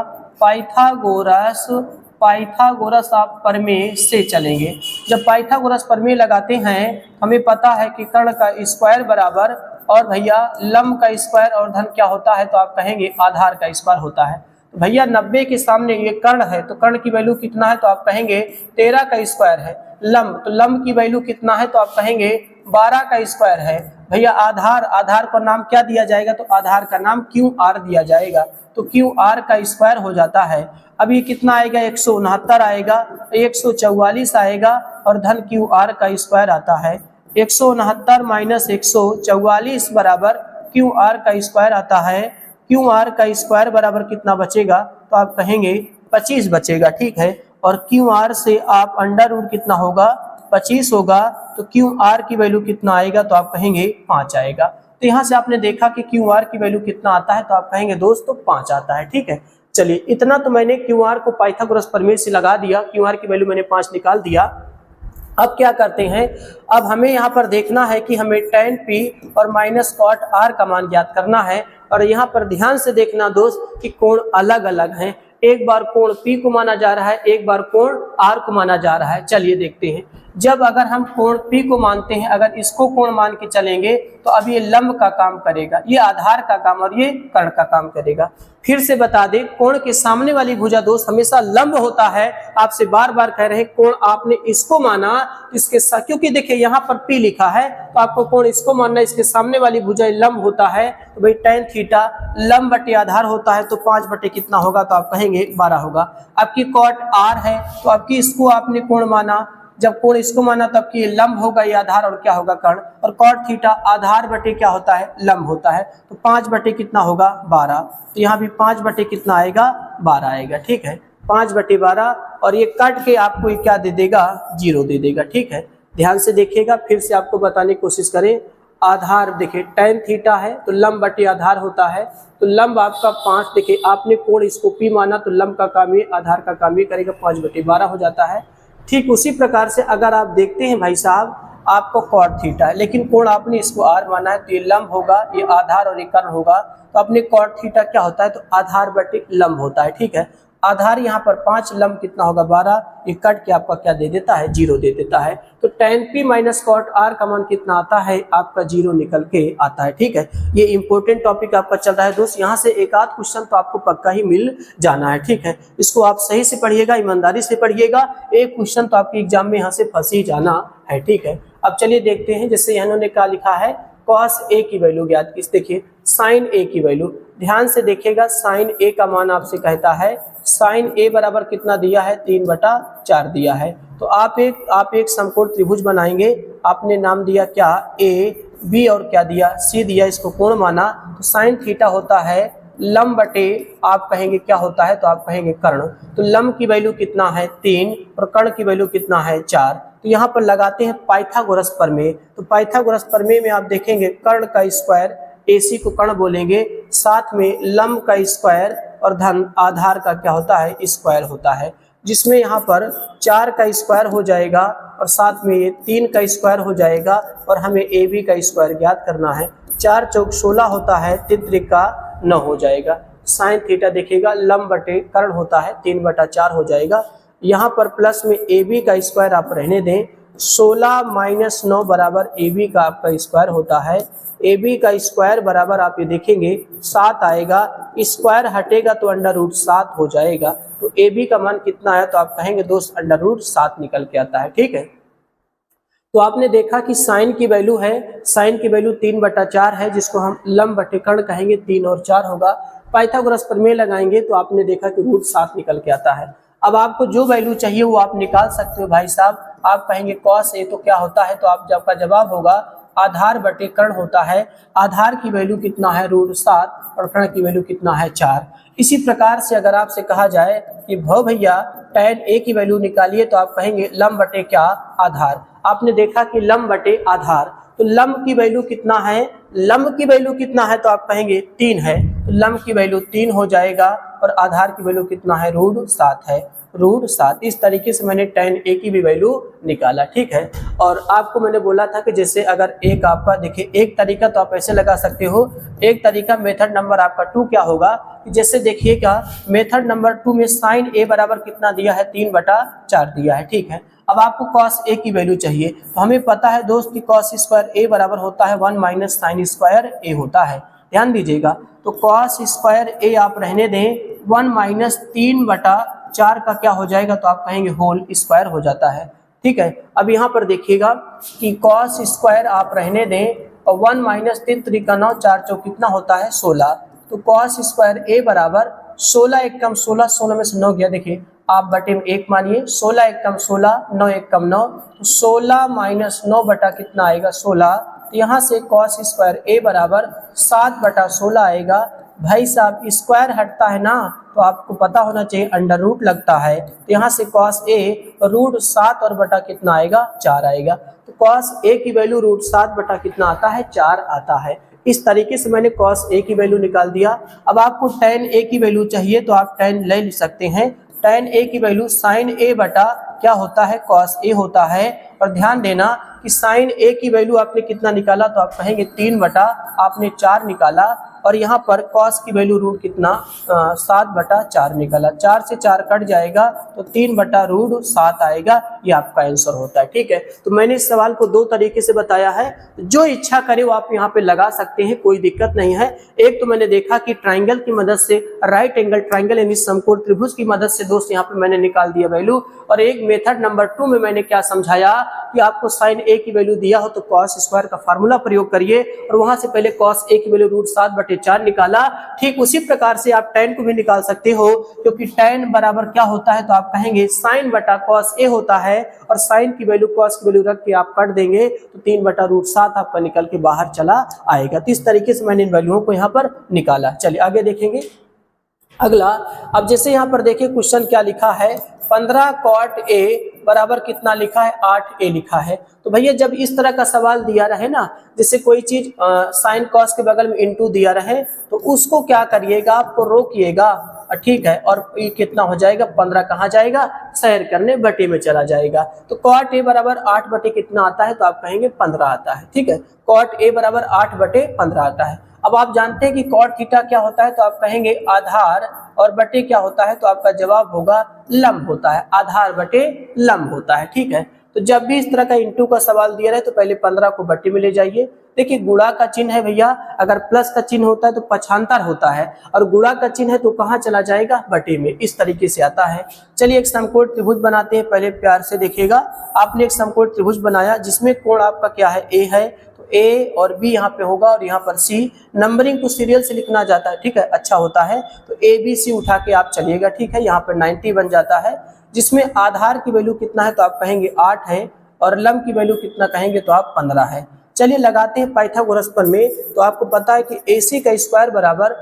पाइथागोरस आप प्रमेय से चलेंगे। जब पाइथागोरस प्रमेय लगाते हैं हमें पता है कि कर्ण का स्क्वायर बराबर और भैया लंब का स्क्वायर और धन क्या होता है? तो आप कहेंगे आधार का स्क्वायर होता है। तो भैया 90 के सामने ये कर्ण है तो कर्ण की वैल्यू कितना है? तो आप कहेंगे 13 का स्क्वायर है। लंब, तो लंब की वैल्यू कितना है? तो आप कहेंगे 12 का स्क्वायर है। भैया आधार का नाम क्या दिया जाएगा? तो आधार का नाम QR दिया जाएगा, तो QR का स्क्वायर हो जाता है। अब ये कितना आएगा? 169 आएगा, 144 आएगा और धन QR का स्क्वायर आता है। 169 माइनस 144 बराबर QR का स्क्वायर आता है। QR का स्क्वायर बराबर कितना बचेगा? तो आप कहेंगे 25 बचेगा। ठीक है, और QR से आप अंडर रूट कितना होगा? 25 होगा, तो QR की वैल्यू कितना आएगा? तो आप कहेंगे 5 आएगा। तो यहाँ से आपने देखा कि QR की वैल्यू कितना आता है? तो आप कहेंगे दोस्तों 5 आता है। ठीक है, चलिए इतना तो मैंने QR को पाइथागोरस प्रमेय से लगा दिया, QR की वैल्यू मैंने 5 निकाल दिया। अब क्या करते हैं? अब हमें यहाँ पर देखना है कि हमें tan P और माइनस cot R का मान ज्ञात करना है, और यहाँ पर ध्यान से देखना दोस्त कि कोण अलग अलग हैं। एक बार कोण P को माना जा रहा है, एक बार कोण R को माना जा रहा है। चलिए देखते हैं, जब अगर हम कोण P को मानते हैं, अगर इसको कोण मान के चलेंगे तो अब ये लंब का काम करेगा, ये आधार का काम और ये कर्ण का काम करेगा। फिर से बता दें, कोण के सामने वाली भुजा दोस्त हमेशा लंब होता है। आपसे बार बार कह रहे हैं कोण आपने इसको माना, इसके साथ, क्योंकि देखिए यहाँ पर P लिखा है तो आपको कोण इसको मानना, इसके सामने वाली भुजा लंब होता है तो भाई tan थीटा लंब बटे आधार होता है तो 5 बटे कितना होगा, तो आप कहेंगे 12 होगा। आपकी cot r है तो आपकी इसको आपने कोण माना, जब कोण इसको माना तब कि लंब होगा ये आधार और क्या होगा कर्ण, और cot थीटा आधार बटे क्या होता है, लंब होता है, तो 5 बटे कितना होगा 12। तो यहाँ भी 5 बटे कितना आएगा 12 आएगा। ठीक है, 5 बटे 12 और ये कट के आपको ये क्या दे देगा, 0 दे देगा। ठीक है, ध्यान से देखिएगा, फिर से आपको बताने की कोशिश करें। आधार देखिए tan थीटा है तो लंब बटे आधार होता है, तो लंब आपका 5, देखिए आपने कोण इसको P माना तो लंब का काम ये, आधार का काम ये करेगा, 5 बटे 12 हो जाता है। ठीक उसी प्रकार से अगर आप देखते हैं भाई साहब, आपको cot थीटा है लेकिन कोण आपने इसको r माना है तो ये लंब होगा, ये आधार और ये कर्ण होगा, तो अपने cot थीटा क्या होता है, तो आधार बटे लंब होता है। ठीक है, आधार यहाँ पर 5, लंब कितना होगा 12, ये कट के आपका क्या दे देता है, 0 दे देता है। तो tan P minus cot r का मान कितना आता है, आपका 0 निकल के आता है। ठीक है, ये इंपॉर्टेंट टॉपिक आपका चल रहा है दोस्त, यहाँ से एक आध क्वेश्चन तो आपको पक्का ही मिल जाना है। ठीक है, इसको आप सही से पढ़िएगा, ईमानदारी से पढ़िएगा, एक क्वेश्चन तो आपके एग्जाम में यहाँ से फंस ही जाना है। ठीक है, अब चलिए देखते हैं, जैसे इन्होंने क्या लिखा है, cos a की वैल्यू ज्ञात की, देखिए sin a की वैल्यू, ध्यान से देखिएगा, sin a का मान आपसे कहता है, sin a बराबर कितना दिया है, 3/4 दिया है। तो आप एक समकोण त्रिभुज बनाएंगे, आपने नाम दिया क्या, a b और क्या दिया, c दिया, इसको कोण माना, तो sin थीटा होता है लंब बटे, आप कहेंगे क्या होता है, तो आप कहेंगे कर्ण। तो लंब की वैल्यू कितना है 3 और कर्ण की वैल्यू कितना है 4। तो यहाँ पर लगाते हैं पाइथागोरस प्रमेय। तो पाइथागोरस प्रमेय में आप देखेंगे कर्ण का स्क्वायर, AC को कर्ण बोलेंगे, साथ में लंब का स्क्वायर और धन आधार का क्या होता है, स्क्वायर होता है, जिसमें यहाँ पर 4 का स्क्वायर हो जाएगा और साथ में ये 3 का स्क्वायर हो जाएगा और हमें AB का स्क्वायर ज्ञात करना है। 4 चौक 16 होता है, 3 त्रिका 9 हो जाएगा। साइन थीटा देखिएगा लंब बटे कर्ण होता है, 3/4 हो जाएगा। यहाँ पर प्लस में AB का स्क्वायर आप रहने दें, 16 - 9 बराबर AB का आपका स्क्वायर होता है। AB का स्क्वायर बराबर आप ये देखेंगे 7 आएगा, स्क्वायर हटेगा तो √7 हो जाएगा। तो AB का मान कितना है, तो आप कहेंगे दोस्त √7 निकल के आता है। ठीक है, तो आपने देखा कि साइन की वैल्यू है, साइन की वैल्यू 3/4 है, जिसको हम लंब बटे कर्ण कहेंगे, 3 और 4 होगा। पाइथागोरस प्रमेय लगाएंगे तो आपने देखा कि √7 निकल के आता है। अब आपको जो वैल्यू चाहिए वो आप निकाल सकते हो भाई साहब। आप कहेंगे cos a तो क्या होता है, तो आपका जवाब होगा आधार बटे कर्ण होता है। आधार की वैल्यू कितना है √7 और कर्ण की वैल्यू कितना है 4। इसी प्रकार से अगर आपसे कहा जाए कि भैया tan a की वैल्यू निकालिए, तो आप कहेंगे लंब बटे क्या, आधार। आपने देखा कि लंब बटे आधार, तो लंब की वैल्यू कितना है, लंब की वैल्यू कितना है, तो आप कहेंगे 3 है, तो लंब की वैल्यू 3 हो जाएगा और आधार की वैल्यू कितना है, √7 है, √7। इस तरीके से मैंने tan a की भी वैल्यू निकाला। ठीक है, और आपको मैंने बोला था कि जैसे अगर एक आपका देखिए, एक तरीका तो आप ऐसे लगा सकते हो, एक तरीका मेथड नंबर आपका 2 क्या होगा, जैसे देखिएगा मेथड नंबर 2 में sin a बराबर कितना दिया है, 3/4 दिया है। ठीक है, अब आपको cos a की वैल्यू चाहिए, तो हमें पता है दोस्त कि cos स्क्वायर a बराबर होता है 1 - sin स्क्वायर a होता है। ध्यान दीजिएगा, तो cos स्क्वायर a आप रहने दें, 1 - 3/4 का क्या हो जाएगा, तो आप कहेंगे होल स्क्वायर हो जाता है। ठीक है, अब यहाँ पर देखिएगा कि cos स्क्वायर आप रहने दें और 1 - 3 त्रिका 9, 4 चौक कितना होता है 16। तो cos स्क्वायर a बराबर 16 1 कम 16, 16 में से 9 गया, देखिए आप बटे में 1 मानिए, 16 1 कम 16, 9 1 कम 9, तो 16 - 9 बटा कितना आएगा 16। तो यहाँ से cos स्क्वायर a बराबर 7/16 आएगा। भाई साहब स्क्वायर हटता है ना, तो आपको पता होना चाहिए √ लगता है, तो यहाँ से cos a √7 और बटा कितना आएगा 4 आएगा। तो cos a की वैल्यू √7 बटा कितना आता है 4 आता है। इस तरीके से मैंने cos a की वैल्यू निकाल दिया। अब आपको tan a की वैल्यू चाहिए, तो आप tan ले सकते हैं। tan a की वैल्यू sin a बटा क्या होता है, cos a होता है। और ध्यान देना कि साइन ए की वैल्यू आपने कितना निकाला, तो आप कहेंगे 3 आपने 4 निकाला, और यहाँ पर कॉस की वैल्यू रूट कितना 7/4 निकाला। 4 से 4 कट जाएगा तो 3/√7 आएगा। ये आपका आंसर होता है। ठीक है, तो मैंने इस सवाल को 2 तरीके से बताया है, जो इच्छा करे वो आप यहाँ पे लगा सकते हैं, कोई दिक्कत नहीं है। एक तो मैंने देखा कि ट्राइंगल की मदद से, राइट एंगल ट्राइंगल यानी समकोण त्रिभुज की मदद से दोस्त यहाँ पे मैंने निकाल दिया वैल्यू। और एक मेथड नंबर 2 में मैंने क्या समझाया कि आपको साइन ए की वैल्यू दिया हो तो कॉस स्क्वायर का फार्मूला प्रयोग करिए, और वहां से पहले कॉस ए की वैल्यू √7/4 निकाला। ठीक उसी प्रकार से आप tan को भी निकाल सकते हो, क्योंकि tan बराबर क्या होता है, तो आप कहेंगे साइन बटा कॉस ए होता है, और साइन की वैल्यू कॉस की वैल्यू रख के आप काट देंगे तो 3/√7 आपका निकल के बाहर चला आएगा। तो इस तरीके से मैंने इन वैल्यूओं को यहाँ पर निकाला। चलिए आगे देखेंगे अगला। अब जैसे यहाँ पर देखिए क्वेश्चन क्या लिखा है, 15 cot a बराबर कितना लिखा है, 8a लिखा है। तो भैया जब इस तरह का सवाल दिया रहे ना, जैसे कोई चीज साइन कॉस के बगल में इंटू दिया रहे, तो उसको क्या करिएगा, आपको रोकिएगा, ठीक है, और ये कितना हो जाएगा, 15 कहाँ जाएगा, सैर करने बटे में चला जाएगा। तो cot a बराबर 8 बटे कितना आता है, तो आप कहेंगे 15 आता है। ठीक है, cot a बराबर 8/15 आता है। अब आप जानते हैं कि cot थीटा क्या होता है, तो आप कहेंगे आधार, और बटे क्या होता है, तो आपका जवाब होगा लंब होता है, आधार बटे लंब होता है। ठीक है, तो जब भी इस तरह का इंटू का सवाल दिया रहे तो पहले 15 को बटे में ले जाइए। देखिए गुणा का चिन्ह है भैया, अगर प्लस का चिन्ह होता है तो पक्षांतर होता है, और गुणा का चिन्ह है तो कहाँ चला जाएगा, बटे में। इस तरीके से आता है। चलिए एक समकोण त्रिभुज बनाते हैं, पहले प्यार से देखिएगा। आपने एक समकोण त्रिभुज बनाया जिसमें कोण आपका क्या है, ए है, तो ए और बी यहाँ पे होगा, और यहाँ पर सी। नंबरिंग को सीरियल से लिखना जाता है, ठीक है, अच्छा होता है। तो ए बी सी उठा के आप चलिएगा, ठीक है, यहाँ पर 90 बन जाता है, जिसमें आधार की वैल्यू कितना है, तो आप कहेंगे 8 है, और लंब की वैल्यू कितना कहेंगे, तो आप 15 है। चलिए लगाते हैं पाइथागोरस प्रमेय। तो आपको पता है कि AC का स्क्वायर बराबर,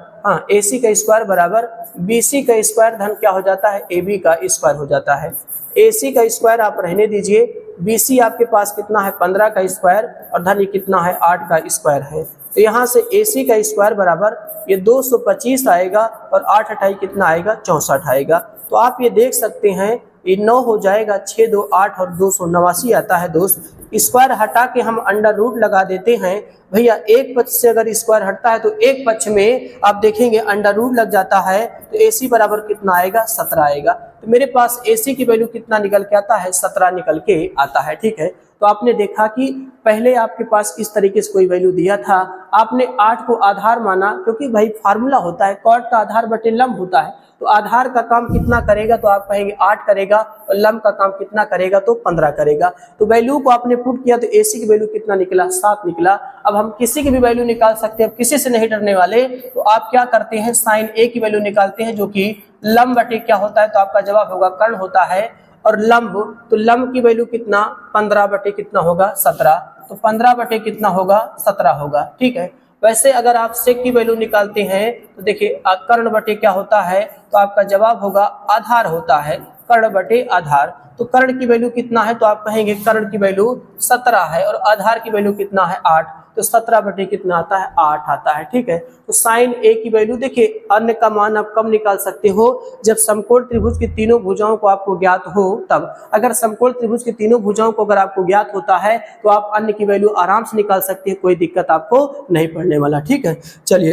AC का स्क्वायर बराबर BC का स्क्वायर धन क्या हो जाता है, AB का स्क्वायर हो जाता है। AC का स्क्वायर आप रहने दीजिए, BC आपके पास कितना है, 15 का स्क्वायर, और धन ये कितना है, 8 का स्क्वायर है। तो यहाँ से AC का स्क्वायर बराबर ये 225 आएगा, और 8 अठाई कितना आएगा, 64 आएगा। तो आप ये देख सकते हैं ये 9 हो जाएगा, 6 2 8 और 289 आता है दोस्त। स्क्वायर हटा के हम अंडर रूट लगा देते हैं भैया। एक पक्ष से अगर स्क्वायर हटता है तो एक पक्ष में आप देखेंगे अंडर रूट लग जाता है, तो AC बराबर कितना आएगा, 17 आएगा। तो मेरे पास AC की वैल्यू कितना निकल के आता है, 17 निकल के आता है। ठीक है, तो आपने देखा कि पहले आपके पास इस तरीके से कोई वैल्यू दिया था, आपने 8 को आधार माना, क्योंकि भाई फार्मूला होता है कॉट का आधार बटे लंब होता है, तो आधार का काम कितना करेगा, तो आप कहेंगे 8 करेगा, और लंब का काम कितना करेगा, तो 15 करेगा। तो वैल्यू को आपने पुट किया तो AC की वैल्यू कितना निकला, 7 निकला। अब हम किसी की भी वैल्यू निकाल सकते हैं, किसी से नहीं डरने वाले। तो आप क्या करते हैं, साइन A की वैल्यू निकालते हैं, जो कि लंब बटे क्या होता है, तो आपका जवाब होगा कर्ण होता है, और लंब, तो लंब की वैल्यू कितना, 15 बटे कितना होगा, 17। तो 15 बटे कितना होगा, 17 होगा। ठीक है, वैसे अगर आप सेक की वैल्यू निकालते हैं तो देखिए कर्ण बटे क्या होता है, तो आपका जवाब होगा आधार होता है, कर्ण बटे आधार। तो कर्ण की वैल्यू कितना है, तो आप कहेंगे कर्ण की वैल्यू 17 है, और आधार की वैल्यू कितना है, 8। तो 17 बटे कितना आता है, 8 आता है। ठीक है, तो साइन A की वैल्यू देखिए, अन्य का मान आप कब निकाल सकते हो, जब समकोण त्रिभुज की तीनों भुजाओं को आपको ज्ञात हो तब। अगर समकोण त्रिभुज की तीनों भुजाओं को अगर आपको ज्ञात होता है तो आप अन्य की वैल्यू आराम से निकाल सकते हैं, कोई दिक्कत आपको नहीं पड़ने वाला। ठीक है, चलिए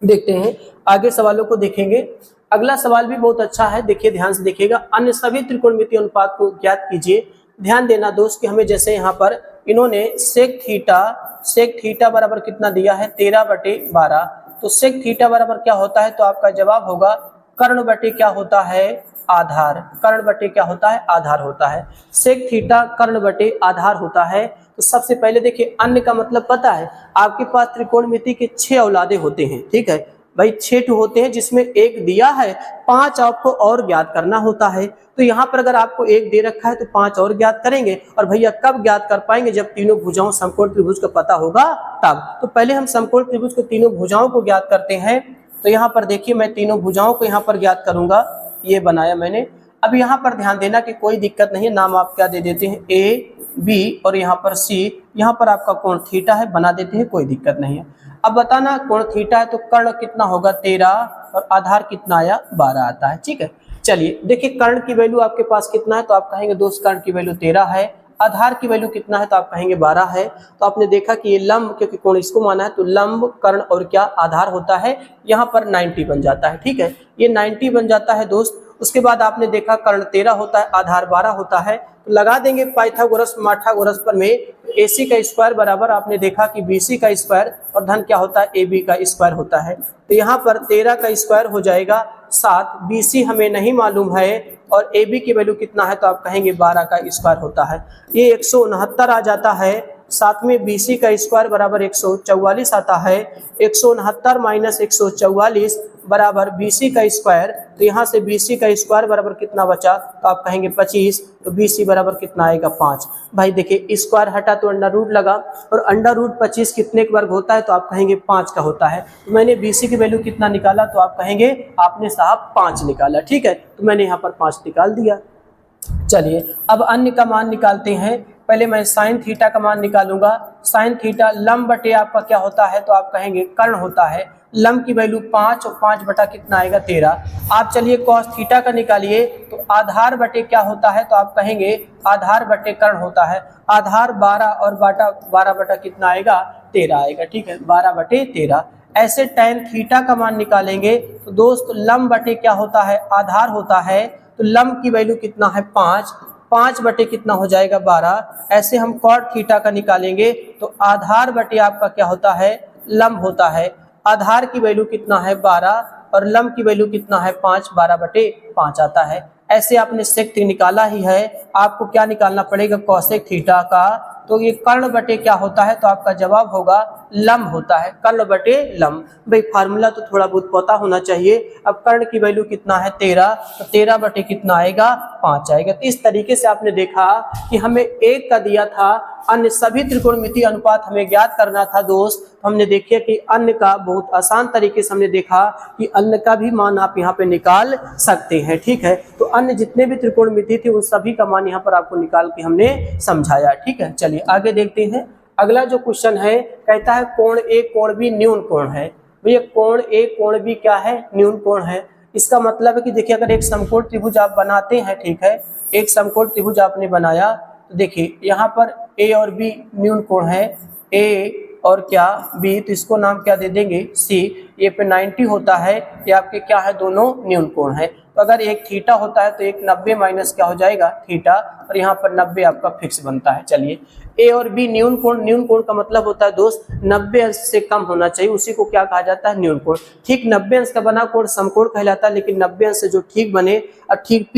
देखते हैं आगे सवालों को देखेंगे। अगला सवाल भी बहुत अच्छा है, देखिए ध्यान से देखिएगा। अन्य सभी त्रिकोणमितीय अनुपात को ज्ञात कीजिए। ध्यान देना दोस्त कि हमें जैसे यहाँ पर इन्होंने सेक थीटा बराबर कितना दिया है, 13/12। तो सेक थीटा बराबर क्या होता है, तो आपका जवाब होगा कर्ण बटे क्या होता है, आधार। कर्ण बटे क्या होता है, आधार होता है। सेक थीटा कर्ण बटे आधार होता है। तो सबसे पहले देखिए अन्य का मतलब पता है, आपके पास त्रिकोणमिति के 6 औलादे होते हैं। ठीक है भाई, 6 होते हैं, जिसमें एक दिया है, 5 आपको और ज्ञात करना होता है। तो यहाँ पर अगर आपको एक दे रखा है तो 5 और ज्ञात करेंगे, और भैया कब ज्ञात कर पाएंगे, जब तीनों भुजाओं समकोण त्रिभुज का पता होगा तब। तो पहले हम समकोण त्रिभुज को तीनों भुजाओं को ज्ञात करते हैं। तो यहाँ पर देखिए मैं तीनों भुजाओं को यहाँ पर ज्ञात करूंगा, ये बनाया मैंने। अब यहाँ पर ध्यान देना कि कोई दिक्कत नहीं है, नाम आप क्या दे देते हैं, A B और यहाँ पर C। यहाँ पर आपका कोण थीटा है, बना देते हैं, कोई दिक्कत नहीं है। अब बताना कोण थीटा है तो कर्ण कितना होगा, 13, और आधार कितना आया, 12 आता है। ठीक है, चलिए देखिए कर्ण की वैल्यू आपके पास कितना है, तो आप कहेंगे दोस्त कर्ण की वैल्यू 13 है, आधार की वैल्यू कितना है तो आप कहेंगे 12 है। तो आपने देखा कि ये लंब, क्योंकि कोण इसको माना है तो लंब, कर्ण और क्या आधार होता है, यहाँ पर 90 बन जाता है। ठीक है, ये 90 बन जाता है दोस्त। उसके बाद आपने देखा कर्ण 13 होता है, आधार 12 होता है। तो लगा देंगे पाइथागोरस माइथागोरस पर में AC का स्क्वायर बराबर आपने देखा कि BC का स्क्वायर और धन क्या होता है AB का स्क्वायर होता है। तो यहाँ पर 13 का स्क्वायर हो जाएगा 7, BC हमें नहीं मालूम है और AB की वैल्यू कितना है तो आप कहेंगे 12 का स्क्वायर होता है। ये 169 आ जाता है। साथ में BC का स्क्वायर बराबर 144 आता है। 169 माइनस 144 बराबर BC का स्क्वायर। तो यहाँ से BC का स्क्वायर बराबर कितना बचा तो आप कहेंगे 25। तो BC बराबर कितना आएगा 5। भाई देखिए स्क्वायर हटा तो अंडर रूट लगा, और अंडर रूट 25 कितने के वर्ग होता है तो आप कहेंगे 5 का होता है। तो मैंने BC की वैल्यू कितना निकाला तो आप कहेंगे आपने साहब 5 निकाला। ठीक है, तो मैंने यहाँ पर 5 निकाल दिया। चलिए अब अन्य का मान निकालते हैं। पहले मैं साइन थीटा का मान निकालूंगा। साइन थीटा लंब बटे आपका क्या होता है तो आप कहेंगे कर्ण होता है। लंब की वैल्यू 5 और 5 बटा कितना आएगा 13। आप चलिए कॉस थीटा का निकालिए। तो आधार बटे क्या होता है तो आप कहेंगे आधार बटे कर्ण होता है। आधार 12 और बाटा 12 बटा कितना आएगा 13 आएगा। ठीक है, 12 बटे 13। ऐसे टैन थीटा का मान निकालेंगे तो दोस्त लंब बटे क्या होता है आधार होता है। तो लंब की वैल्यू कितना है 5, 5 बटे कितना हो जाएगा 12। ऐसे हम कॉट थीटा का निकालेंगे तो आधार बटे आपका क्या होता है लंब होता है। आधार की वैल्यू कितना है 12 और लंब की वैल्यू कितना है 5, 12 बटे 5 आता है। ऐसे आपने सेक निकाला ही है, आपको क्या निकालना पड़ेगा कोसेक थीटा का। तो ये कर्ण बटे क्या होता है तो आपका जवाब होगा लंब होता है, कर्ण बटे लंब। भाई फार्मूला तो थोड़ा बहुत पता होना चाहिए। अब कर्ण की वैल्यू कितना है 13, तो 13 बटे कितना आएगा 5 आएगा। तो इस तरीके से आपने देखा कि हमें 1 का दिया था, अन्य सभी त्रिकोणमितीय अनुपात हमें ज्ञात करना था दोस्त। हमने देखा कि अन्य का बहुत आसान तरीके से हमने देखा कि अन्य का भी मान आप यहाँ पे निकाल सकते हैं। ठीक है, तो अन्य जितने भी त्रिकोणमिति थे उन सभी का मान यहाँ पर आपको निकाल के हमने समझाया। ठीक है, चलिए आगे देखते हैं। अगला जो क्वेश्चन है कहता है कोण A कोण B न्यून कोण है। भैया कोण A कोण B क्या है न्यून कोण है। इसका मतलब है कि देखिए अगर एक समकोण त्रिभुज आप बनाते हैं, ठीक है, एक समकोण त्रिभुज आपने बनाया तो देखिए यहाँ पर A और B न्यून कोण है, A और क्या B, तो इसको नाम क्या दे देंगे C। ये पे 90 होता है, ये आपके क्या है दोनों न्यून कोण है। तो अगर एक थीटा होता है तो एक 90 माइनस क्या हो जाएगा थीटा, और यहाँ पर 90 आपका फिक्स बनता है। चलिए A और B न्यून कोण का मतलब होता है दोस्त 90 अंश से कम होना चाहिए, उसी को क्या कहा जाता है न्यून कोण। ठीक 90 अंश का बना कोण समकोण कहलाता है, लेकिन 90 अंश से जो ठीक बने और ठीक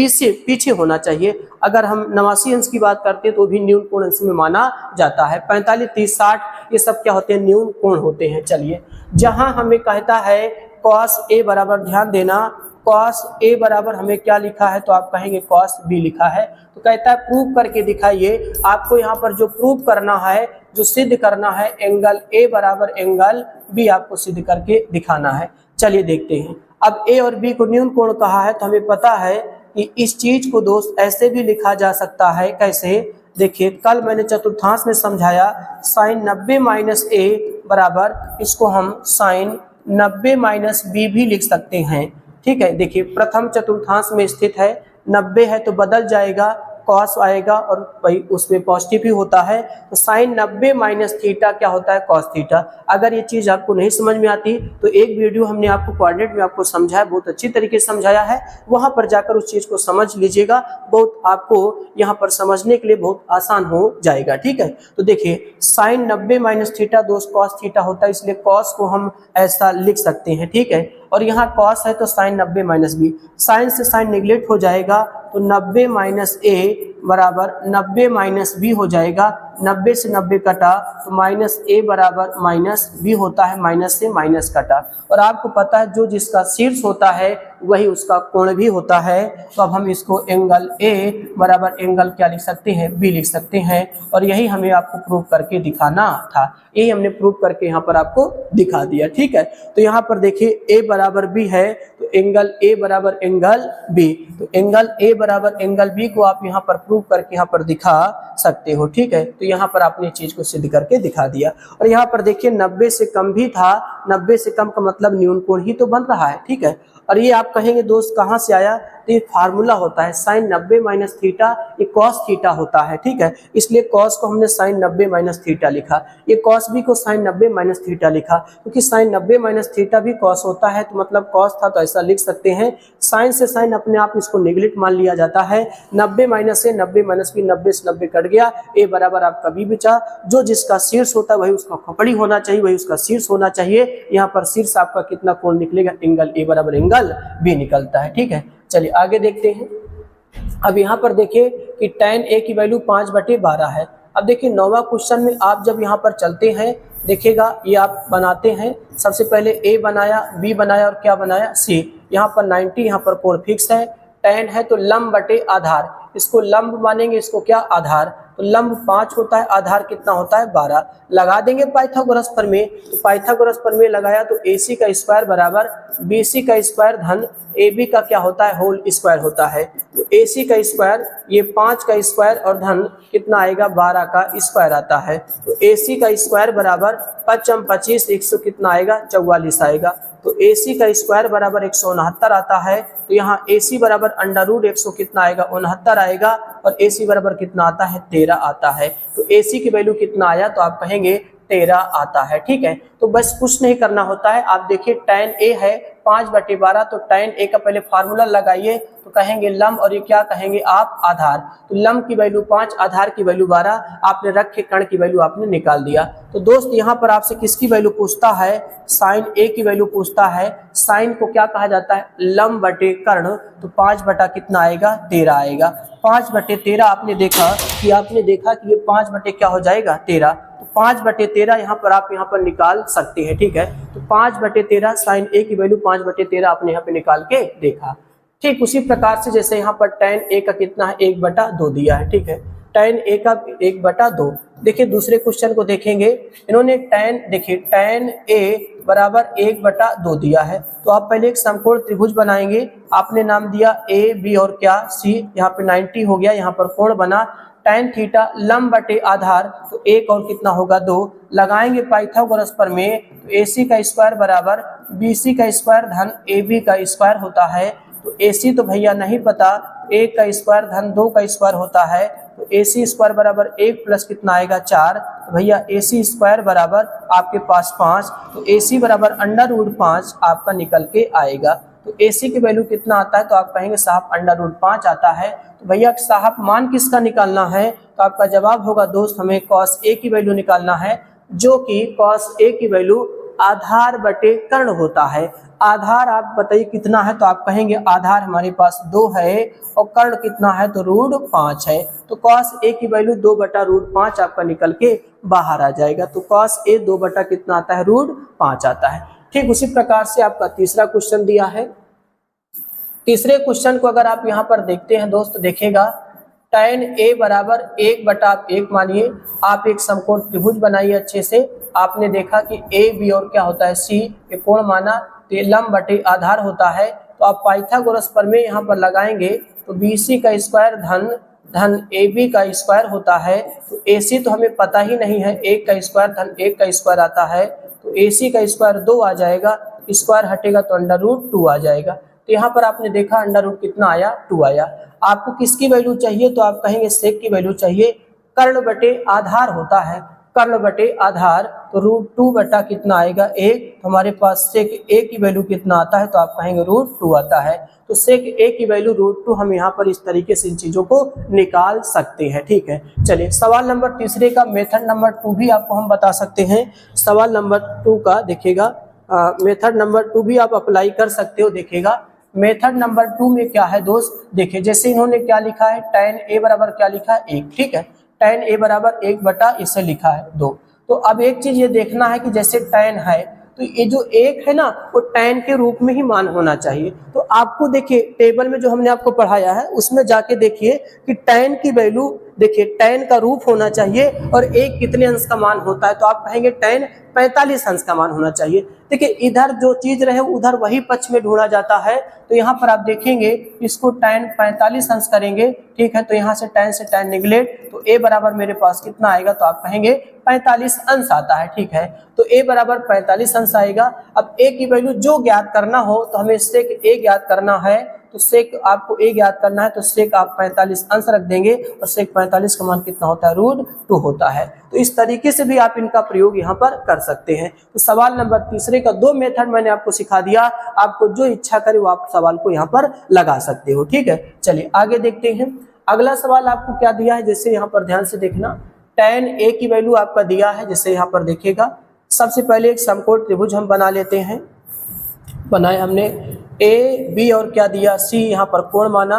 पीछे होना चाहिए। अगर हम 89 अंश की बात करते हैं तो भी न्यून कोण अंश में माना जाता है। 45, 30, 60 ये सब क्या होते हैं न्यून कोण होते हैं। चलिए जहां हमें कहता है कॉस A बराबर, ध्यान देना, कॉस A बराबर हमें क्या लिखा है तो आप कहेंगे कॉस B लिखा है। तो कहता है प्रूव करके दिखाइए। आपको यहाँ पर जो प्रूव करना है, जो सिद्ध करना है, एंगल A बराबर एंगल B आपको सिद्ध करके दिखाना है। चलिए देखते हैं। अब A और B को न्यून कोण कहा है तो हमें पता है कि इस चीज को दोस्त ऐसे भी लिखा जा सकता है। कैसे, देखिए कल मैंने चतुर्थांश में समझाया साइन 90 माइनस A बराबर, इसको हम साइन 90 माइनस B भी लिख सकते हैं। ठीक है, देखिए प्रथम चतुर्थांश में स्थित है, 90 है तो बदल जाएगा, कॉस आएगा और भाई उसमें पॉजिटिव ही होता है। तो साइन 90 माइनस थीटा क्या होता है कॉस थीटा। अगर ये चीज आपको नहीं समझ में आती तो एक वीडियो हमने आपको कोऑर्डिनेट में आपको समझाया, बहुत अच्छी तरीके से समझाया है, वहां पर जाकर उस चीज को समझ लीजिएगा, बहुत आपको यहाँ पर समझने के लिए बहुत आसान हो जाएगा। ठीक है, तो देखिए साइन 90 माइनस थीटा दोस्त कॉस थीटा होता है, इसलिए कॉस को हम ऐसा लिख सकते हैं। ठीक है, और यहाँ कॉस है तो साइन 90 माइनस बी, साइन से साइन निगलेक्ट हो जाएगा तो 90 माइनस A बराबर 90 माइनस B हो जाएगा। 90 से 90 कटा तो माइनस A बराबर माइनस B होता है, माइनस से माइनस कटा। और आपको पता है जो जिसका शीर्ष होता है वही उसका कोण भी होता है। तो अब हम इसको एंगल A बराबर एंगल क्या लिख सकते हैं B लिख सकते हैं, और यही हमें आपको प्रूव करके दिखाना था। यही हमने प्रूव करके यहाँ पर आपको दिखा दिया। ठीक है, तो यहाँ पर देखिए A बराबर B है तो एंगल A बराबर एंगल B, तो एंगल A बराबर एंगल B को आप यहाँ पर प्रूव करके यहाँ पर दिखा सकते हो। ठीक है, तो यहाँ पर आपने चीज को सिद्ध करके दिखा दिया। और यहाँ पर देखिए 90 से कम भी था 90 से कम का मतलब न्यून कोण ही तो बन रहा है, ठीक है। और ये आप कहेंगे दोस्त कहाँ से आया, तो ये फार्मूला होता है साइन 90 माइनस थीटा, ये कॉस थीटा होता है, ठीक है। इसलिए कॉस को हमने साइन 90 माइनस थीटा लिखा, ये कॉस भी को साइन 90 माइनस थीटा लिखा, क्योंकि साइन 90 माइनस थीटा भी कॉस होता है, तो मतलब कॉस था तो ऐसा लिख सकते हैं। साइन से साइन अपने आप इसको नेगलेक्ट मान लिया जाता है, 90 माइनस से 90 माइनस भी 90 से 90 कट गया, ए बराबर आपका बी बचा। जो जिसका शीर्ष होता है वही उसका खोपड़ी होना चाहिए, वही उसका शीर्ष होना चाहिए। यहाँ पर शीर्ष आपका कितना कोण निकलेगा, एंगल ए बराबर एंगल बी निकलता है, ठीक है। चलिए आगे देखते हैं। अब यहाँ पर देखिए कि tan a की वैल्यू 5/12 है। अब देखिए 9वां क्वेश्चन में आप जब यहाँ पर चलते हैं, देखिएगा ये आप बनाते हैं, सबसे पहले a बनाया, b बनाया और क्या बनाया, c। यहाँ पर 90, यहाँ पर कोण फिक्स है, tan है तो लंब बटे आधार, इसको लंब मानेंगे, इसको क्या आधार, तो लंब 5 होता है, आधार कितना होता है 12। लगा देंगे पाइथागोरस प्रमेय, तो पाइथागोरस प्रमेय लगाया तो AC का स्क्वायर बराबर BC का स्क्वायर धन AB का क्या होता है, होल स्क्वायर होता है। तो AC का स्क्वायर ये 5 का स्क्वायर और धन कितना आएगा, 12 का स्क्वायर आता है। तो AC का स्क्वायर बराबर 5 25 100 कितना आएगा, 44 आएगा। तो AC का स्क्वायर बराबर 169 आता है। तो यहाँ AC बराबर अंडर रूट 100 कितना आएगा, 69 आएगा, और AC बराबर कितना आता है, 13 आता है। तो AC की वैल्यू कितना आया, तो आप कहेंगे 13 आता है, ठीक है। तो बस कुछ नहीं करना होता है, आप देखिए tan A है 5/12, तो tan A का पहले फार्मूला लगाइए, तो कहेंगे लंब, और ये क्या कहेंगे आप, आधार। तो लंब की वैल्यू 5, आधार की वैल्यू 12, आपने रख के कर्ण की वैल्यू आपने निकाल दिया। तो दोस्त यहाँ पर आपसे किसकी वैल्यू पूछता है, साइन A की वैल्यू पूछता है। साइन को क्या कहा जाता है, लंब बटे कर्ण, तो 5 बटा कितना आएगा, 13 आएगा। 5/13 आपने देखा कि ये 5 बटे क्या हो जाएगा, 13। तो 5/13 यहाँ पर आप यहाँ पर निकाल सकते हैं, ठीक है। तो 5/13 साइन A की वैल्यू 5/13 आपने यहाँ पे निकाल के देखा। ठीक उसी प्रकार से जैसे यहाँ पर tan A का कितना है, 1/2 दिया है, ठीक है। tan A का 1/2। देखिए दूसरे क्वेश्चन को देखेंगे, इन्होंने tan A बराबर 1/2 दिया है। तो आप पहले एक समकोण त्रिभुज बनाएंगे, आपने नाम दिया A B और क्या C, यहाँ पे 90 हो गया, यहाँ पर कोण बना tan थीटा लंब बटे आधार, तो 1 और कितना होगा 2, लगाएंगे पाइथागोरस प्रमेय, तो AC का स्क्वायर बराबर BC का स्क्वायर धन AB का स्क्वायर होता है। तो AC तो भैया नहीं पता, 1 का स्क्वायर धन 2 का स्क्वायर होता है। तो AC स्क्वायर बराबर 1 प्लस कितना आएगा 4, तो भैया AC स्क्वायर बराबर आपके पास 5, तो AC बराबर अंडर रूट 5 आपका निकल के आएगा। तो AC की वैल्यू कितना आता है, तो आप कहेंगे साहब अंडर रूट 5 आता है। तो भैया साहब मान किसका निकालना है, तो आपका जवाब होगा दोस्त हमें cos A की वैल्यू निकालना है, जो कि cos A की वैल्यू आधार बटे कर्ण होता है। आधार आप बताइए कितना है, तो आप कहेंगे आधार हमारे पास 2 है और कर्ण कितना है, तो रूट 5 है। तो cos A की वैल्यू 2/√5 आपका निकल के बाहर आ जाएगा। तो cos A 2 बटा कितना आता है, √5 आता है। ठीक उसी प्रकार से आपका तीसरा क्वेश्चन दिया है। तीसरे क्वेश्चन को अगर आप यहाँ पर देखते हैं दोस्त, देखिएगा tan A बराबर 1/1 मानिए, आप एक समकोण त्रिभुज बनाइए अच्छे से। आपने देखा कि A B और क्या होता है C, ये कोण माना, तो ये लंब बटे आधार होता है। तो आप पाइथागोरस प्रमेय यहाँ पर लगाएंगे, तो BC का स्क्वायर धन AB का स्क्वायर होता है। तो AC तो हमें पता ही नहीं है, 1 का स्क्वायर धन 1 का स्क्वायर आता है। तो AC का स्क्वायर 2 आ जाएगा, स्क्वायर हटेगा तो अंडर रूट 2 आ जाएगा। तो यहाँ पर आपने देखा अंडर रूट कितना आया, 2 आया। आपको किसकी वैल्यू चाहिए, तो आप कहेंगे सेक की वैल्यू चाहिए। कर्ण बटे आधार होता है, कर्ण बटे आधार, तो √2 बटा कितना आएगा 1। तो हमारे पास सेक A की वैल्यू कितना आता है, तो आप कहेंगे √2 आता है। तो सेक A की वैल्यू √2 हम यहाँ पर इस तरीके से इन चीजों को निकाल सकते हैं। ठीक है, चलिए सवाल नंबर तीसरे का मेथड नंबर 2 भी आपको हम बता सकते हैं। सवाल नंबर 2 का देखिएगा, मेथड नंबर 2 भी आप अप्लाई कर सकते हो। देखिएगा मेथड नंबर 2 में क्या है दोस्त, देखिए जैसे इन्होंने क्या लिखा है, tan A बराबर क्या लिखा है 1, ठीक है। tan A बराबर 1 बटा इसे लिखा है 2। तो अब एक चीज ये देखना है कि जैसे tan है, तो ये जो 1 है ना, वो tan के रूप में ही मान होना चाहिए। तो आपको देखिए टेबल में जो हमने आपको पढ़ाया है उसमें जाके देखिए कि tan की वैल्यू देखिए tan का रूप होना चाहिए और एक कितने अंश का मान होता है, तो आप कहेंगे tan 45 अंश का मान होना चाहिए। देखिए इधर जो चीज रहे उधर वही पक्ष में ढूंढा जाता है, तो यहाँ पर आप देखेंगे इसको tan 45 अंश करेंगे, ठीक है, तो यहाँ से tan निगलेट, तो a बराबर मेरे पास कितना आएगा, तो आप कहेंगे 45 अंश आता है, ठीक है, तो a बराबर 45 अंश आएगा। अब a की वैल्यू जो ज्ञात करना हो तो हमें सेक a ज्ञात करना है, तो सेक आपको a ज्ञात करना है, तो सेक आप 45 अंश रख देंगे और सेक 45 का मान कितना होता है, √2 होता है। तो इस तरीके से भी आप इनका प्रयोग यहाँ पर कर सकते हैं। तो सवाल नंबर तीसरे का 2 मेथड मैंने आपको सिखा दिया, आपको जो इच्छा करे वो आप सवाल को यहाँ पर लगा सकते हो, ठीक है। चलिए आगे देखते हैं। अगला सवाल आपको क्या दिया है, जैसे यहाँ पर ध्यान से देखना, tan a की वैल्यू आपका दिया है, जैसे यहाँ पर देखिएगा। सबसे पहले एक समकोण त्रिभुज हम बना लेते हैं। बनाए हमने a b और क्या दिया, c यहाँ पर कोण माना।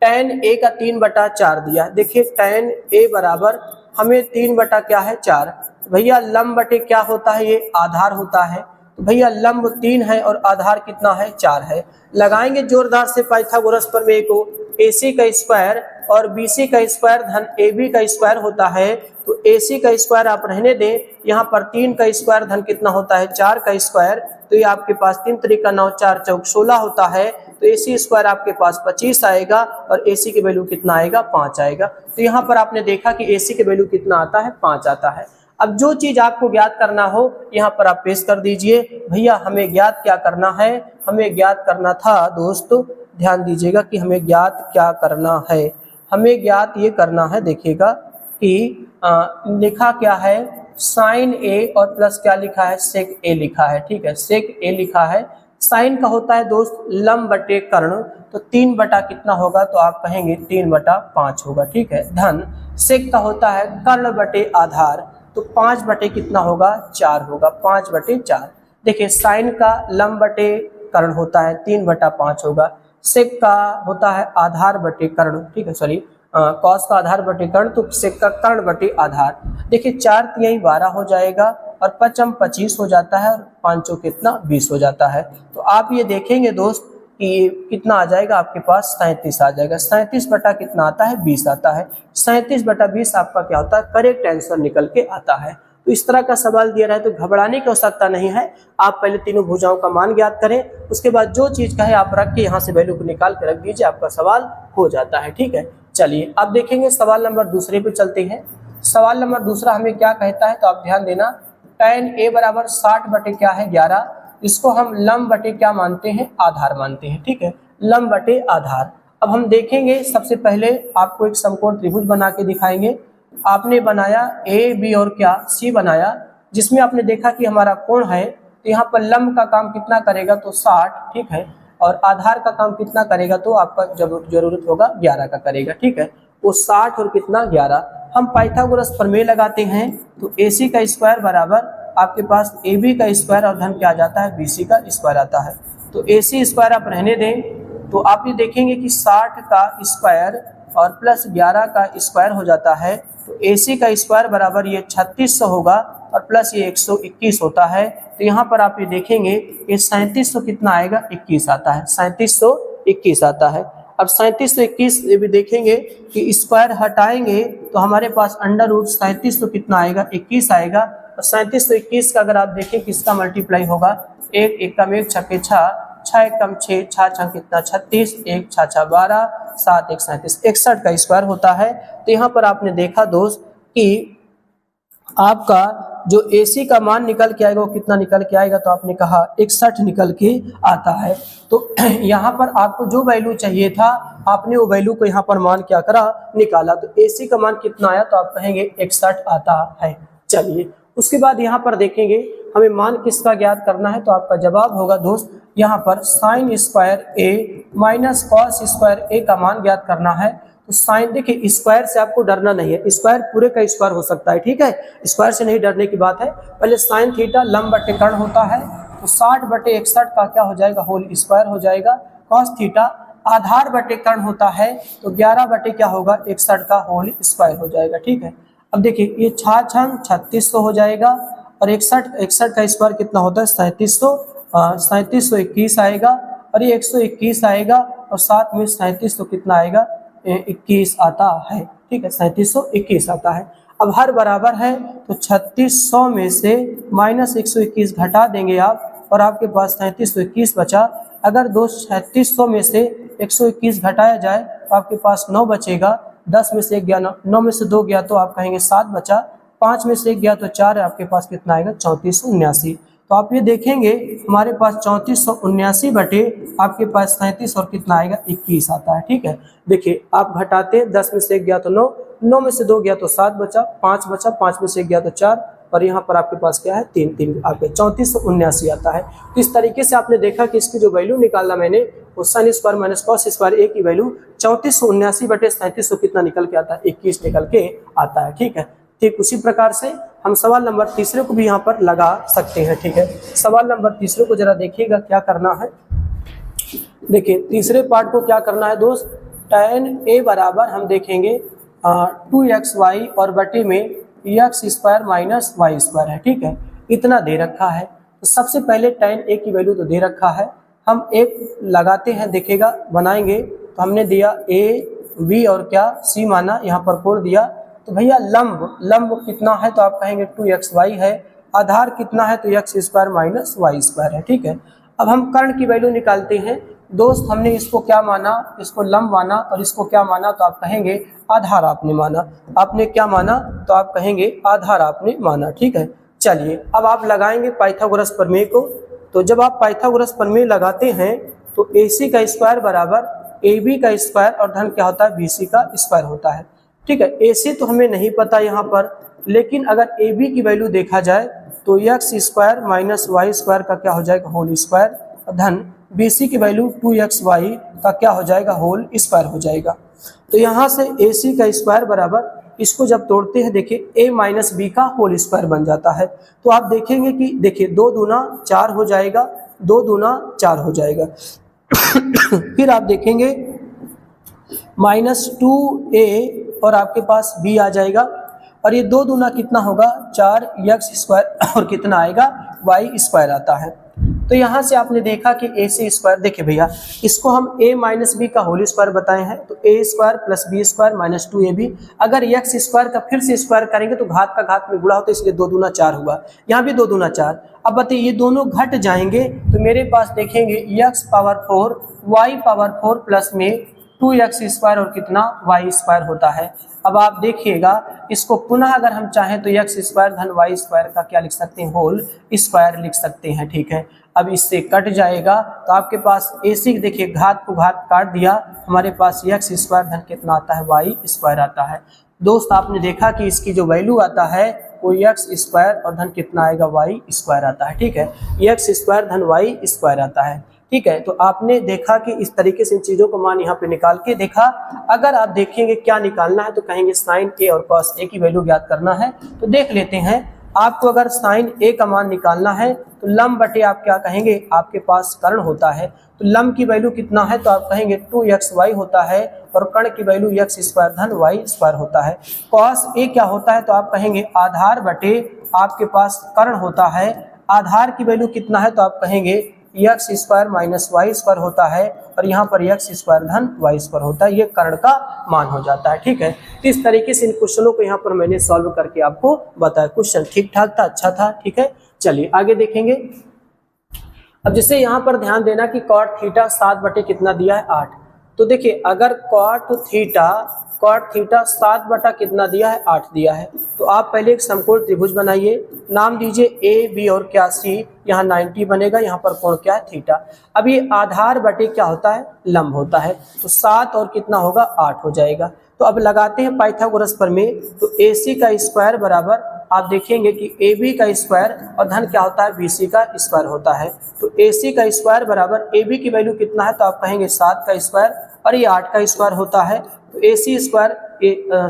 tan a का 3/4 दिया। देखिए tan a बराबर हमें 3 क्या है 4। भैया लंब बटे क्या होता है, ये आधार होता है, तो भैया लंब 3 है और आधार कितना है 4 है। लगाएंगे जोरदार से पाइथागोरस प्रमेय को, AC का स्क्वायर और BC का स्क्वायर धन AB का स्क्वायर होता है, तो AC का स्क्वायर आप रहने दें, यहाँ पर 3 का स्क्वायर धन कितना होता है 4 का स्क्वायर, तो ये आपके पास 3 3 9 4 चौक 16 होता है, तो AC स्क्वायर आपके पास 25 आएगा और AC की वैल्यू कितना आएगा 5 आएगा। तो यहाँ पर आपने देखा कि AC की वैल्यू कितना आता है 5 आता है। अब जो चीज आपको ज्ञात करना हो यहाँ पर आप पेश कर दीजिए। भैया हमें ज्ञात क्या करना है, हमें ज्ञात करना था दोस्तों, ध्यान दीजिएगा कि हमें ज्ञात क्या करना है, हमें ज्ञात ये करना है, देखिएगा कि लिखा क्या है साइन a और प्लस क्या लिखा है सेक a लिखा है, ठीक है, सेक a लिखा है। साइन का होता है दोस्त लंब बटे कर्ण, तो 3 बटा कितना होगा, तो आप कहेंगे 3/5 होगा, ठीक है। धन सेक का होता है कर्ण बटे आधार, तो 5 बटे कितना होगा 4 होगा, 5/4। देखिए साइन का लंब बटे कर्ण होता है 3/5 होगा, सेक का होता है आधार बटे कर्ण, ठीक है, सॉरी कॉस का आधार बटे कर्ण, तो सेक का कर्ण बटे आधार। देखिए 4 3 12 हो जाएगा और 5 25 हो जाता है और 5 कितना 20 हो जाता है। तो आप ये देखेंगे दोस्त कि कितना आ जाएगा आपके पास 37 आ जाएगा। 37 बटा कितना आता है 20 आता है। 37/20 आपका क्या होता है करेक्ट आंसर निकल के आता है। तो इस तरह का सवाल दिया रहा है तो घबराने की आवश्यकता नहीं है। आप पहले तीनों भुजाओं का मान ज्ञात करें, उसके बाद जो चीज कहे आप रख के यहाँ से वैल्यू को निकाल के रख दीजिए, आपका सवाल हो जाता है, ठीक है। चलिए अब देखेंगे सवाल नंबर दूसरे पे चलते हैं। सवाल नंबर दूसरा हमें क्या कहता है, तो आप ध्यान देना, tan a बराबर 60 बटे क्या है 11, इसको हम लंब बटे क्या मानते हैं आधार मानते हैं, ठीक है, लंब बटे आधार। अब हम देखेंगे सबसे पहले आपको एक समकोण त्रिभुज बना के दिखाएंगे। आपने बनाया a b और क्या c बनाया, जिसमें आपने देखा कि हमारा कोण है, तो यहाँ पर लंब का काम कितना करेगा तो 60, ठीक है, और आधार का काम कितना करेगा तो आपका जरूरत होगा 11 का करेगा, ठीक है, वो 60 और कितना 11। हम पाइथागोरस प्रमेय लगाते हैं, तो AC का स्क्वायर बराबर आपके पास AB का स्क्वायर और धन क्या आ जाता है BC का स्क्वायर आता है। तो AC स्क्वायर आप रहने दें, तो आप ये देखेंगे कि 60 का स्क्वायर और प्लस 11 का स्क्वायर हो जाता है, तो AC का स्क्वायर बराबर ये 3600 होगा और प्लस ये 121 होता है। तो यहाँ पर आप ये देखेंगे ये 3700 कितना आएगा 21 आता है, 3721 आता है। अब 3721 भी देखेंगे कि स्क्वायर हटाएंगे तो हमारे पास √3700 कितना आएगा 21 आएगा। और 3721 का अगर आप देखें किसका मल्टीप्लाई होगा, 1 एकम 1 छक्के 6, 6 एकम 6, 6 छंग कितना 36, 1 6 6 12, 7 1 37, 61 का स्क्वायर होता है। तो यहाँ पर आपने देखा दोस्त कि आपका जो AC का मान निकल के आएगा वो कितना निकल के आएगा, तो आपने कहा 61 निकल के आता है। तो यहाँ पर आपको जो वैल्यू चाहिए था आपने वो वैल्यू को यहाँ पर मान क्या करा निकाला, तो AC का मान कितना आया, तो आप कहेंगे 61 आता है। चलिए उसके बाद यहाँ पर देखेंगे हमें मान किसका ज्ञात करना है, तो आपका जवाब होगा दोस्त यहाँ पर sine square A minus cos square A का मान ज्ञात करना है। तो साइन देखिए स्क्वायर से आपको डरना नहीं है, स्क्वायर पूरे का स्क्वायर हो सकता है, ठीक है, स्क्वायर से नहीं डरने की बात है। पहले साइन थीटा लंब बटे कर्ण होता है, तो 60/61 का क्या हो जाएगा होल स्क्वायर हो जाएगा। कॉस थीटा आधार बटे कर्ण होता है, तो 11 बटे क्या होगा 61 का होल स्क्वायर हो जाएगा, ठीक है। अब देखिए ये 6 छंग 3600 हो जाएगा और 61 का स्क्वायर कितना होता है 3700, 3721 आएगा और ये 121 आएगा और साथ में 3700 कितना आएगा 21 आता है। ठीक है, 3721 आता है। अब हर बराबर है तो 3600 में से -121 घटा देंगे आप और आपके पास 3721 बचा। अगर 3600 में से 121 घटाया जाए तो आपके पास 9 बचेगा। 10 में से 1 गया, 9 में से 2 गया तो आप कहेंगे 7 बचा। 5 में से 1 गया तो 4 है, आपके पास कितना आएगा 3479। तो आप ये देखेंगे हमारे पास 3479 बटे आपके पास 37 और कितना आएगा 21 आता है। ठीक है, देखिए आप घटाते 10 में से 1 गया तो 9, 9 में से 2 गया तो 7 बचा, 5 बचा, 5 में से 1 गया तो 4 और यहाँ पर आपके पास क्या है 3 आपके 3479 आता है। तो इस तरीके से आपने देखा कि इसकी जो वैल्यू निकाला मैंने वो sin square minus cos square A की वैल्यू 3479 बटे 37 कितना निकल के आता है 21 निकल के आता है। ठीक है, ठीक उसी प्रकार से हम सवाल नंबर तीसरे को भी यहाँ पर लगा सकते हैं। ठीक है, सवाल नंबर तीसरे को जरा देखिएगा क्या करना है। देखिए तीसरे पार्ट को क्या करना है दोस्त, tan a बराबर हम देखेंगे 2xy और बटे में x square minus y square है। ठीक है, इतना दे रखा है। तो सबसे पहले tan a की वैल्यू तो दे रखा है, हम एक लगाते हैं, देखेगा बनाएंगे तो हमने दिया a v और क्या c माना, यहाँ पर कोड दिया। तो भैया लंब कितना है तो आप कहेंगे 2xy है, आधार कितना है तो x square minus y square है। ठीक है, अब हम कर्ण की वैल्यू निकालते हैं दोस्त। हमने इसको क्या माना, इसको लंब माना और इसको क्या माना तो आप कहेंगे आधार आपने माना। आपने क्या माना तो आप कहेंगे आधार आपने माना। ठीक है, चलिए अब आप लगाएंगे पाइथागोरस प्रमेय को। तो जब आप पाइथागोरस प्रमेय लगाते हैं तो AC का स्क्वायर बराबर AB का स्क्वायर और धन क्या होता है BC का स्क्वायर होता है। ठीक है, AC तो हमें नहीं पता यहाँ पर, लेकिन अगर AB की वैल्यू देखा जाए तो x square minus y square का क्या हो जाएगा होल स्क्वायर और धन BC की वैल्यू 2xy का क्या हो जाएगा होल स्क्वायर हो जाएगा। तो यहाँ से AC का स्क्वायर बराबर, इसको जब तोड़ते हैं देखिए a माइनस बी का होल स्क्वायर बन जाता है। तो आप देखेंगे कि देखिए 2 दूना 4 हो जाएगा, 2 दूना 4 हो जाएगा। फिर आप देखेंगे -2a और आपके पास b आ जाएगा और ये 2 दूना कितना होगा 4x स्क्वायर और कितना आएगा y स्क्वायर आता है। तो यहाँ से आपने देखा कि AC स्क्वायर, देखिए भैया इसको हम a माइनस बी का होल स्क्वायर बताए हैं तो a square plus b square minus 2ab। अगर x स्क्वायर का फिर से स्क्वायर करेंगे तो घात का घात में गुणा होता है, इसलिए 2 दूना 4 हुआ, यहाँ भी 2 दूना 4। अब बताइए ये दोनों घट जाएंगे तो मेरे पास देखेंगे x power 4 y power 4 plus में 2x स्क्वायर और कितना y स्क्वायर होता है। अब आप देखिएगा इसको पुनः अगर हम चाहें तो x स्क्वायर धन y स्क्वायर का क्या लिख सकते हैं होल स्क्वायर लिख सकते हैं। ठीक है, अब इससे कट जाएगा तो आपके पास AC देखिए घात को घात काट दिया, हमारे पास x स्क्वायर धन कितना आता है y स्क्वायर आता है। दोस्त आपने देखा कि इसकी जो वैल्यू आता है वो x स्क्वायर और धन कितना आएगा y स्क्वायर आता है। ठीक है, x स्क्वायर धन y स्क्वायर आता है। ठीक है, तो आपने देखा कि इस तरीके से इन चीज़ों को मान यहाँ पे निकाल के देखा। अगर आप देखेंगे क्या निकालना है तो कहेंगे साइन a और कॉस a की वैल्यू ज्ञात करना है। तो देख लेते हैं, आपको अगर साइन a का मान निकालना है तो लंब बटे आप क्या कहेंगे आपके पास कर्ण होता है। तो लंब की वैल्यू कितना है तो आप कहेंगे 2xy होता है और कर्ण की वैल्यू x स्क्वायर धन y स्क्वायर होता है। कॉस a क्या होता है तो आप कहेंगे आधार बटे आपके पास कर्ण होता है। आधार की वैल्यू कितना है तो आप कहेंगे x square minus y square होता है और यहाँ पर x स्क्वायर धन y स्क्वायर होता है। ये कर्ण का मान हो जाता है। ठीक है, तो इस तरीके से इन क्वेश्चनों को यहाँ पर मैंने सॉल्व करके आपको बताया। क्वेश्चन ठीक ठाक था, अच्छा था। ठीक है, चलिए आगे देखेंगे। अब जैसे यहाँ पर ध्यान देना कि कॉट थीटा 7 बटे कितना दिया है 8। तो देखिए अगर कॉट थीटा 7 बटा कितना दिया है 8 दिया है तो आप पहले एक समकोण त्रिभुज बनाइए, नाम दीजिए A B और क्या C, यहाँ 90 बनेगा, यहाँ पर कोण क्या है थीटा। अब ये आधार बटे क्या होता है लंब होता है, तो 7 और कितना होगा 8 हो जाएगा। तो अब लगाते हैं पाइथागोरस प्रमेय। तो AC का स्क्वायर बराबर आप देखेंगे कि AB का स्क्वायर और धन क्या होता है BC का स्क्वायर होता है। तो AC का स्क्वायर बराबर AB की वैल्यू कितना है तो आप कहेंगे 7 का स्क्वायर और ये 8 का स्क्वायर होता है। तो AC स्क्वायर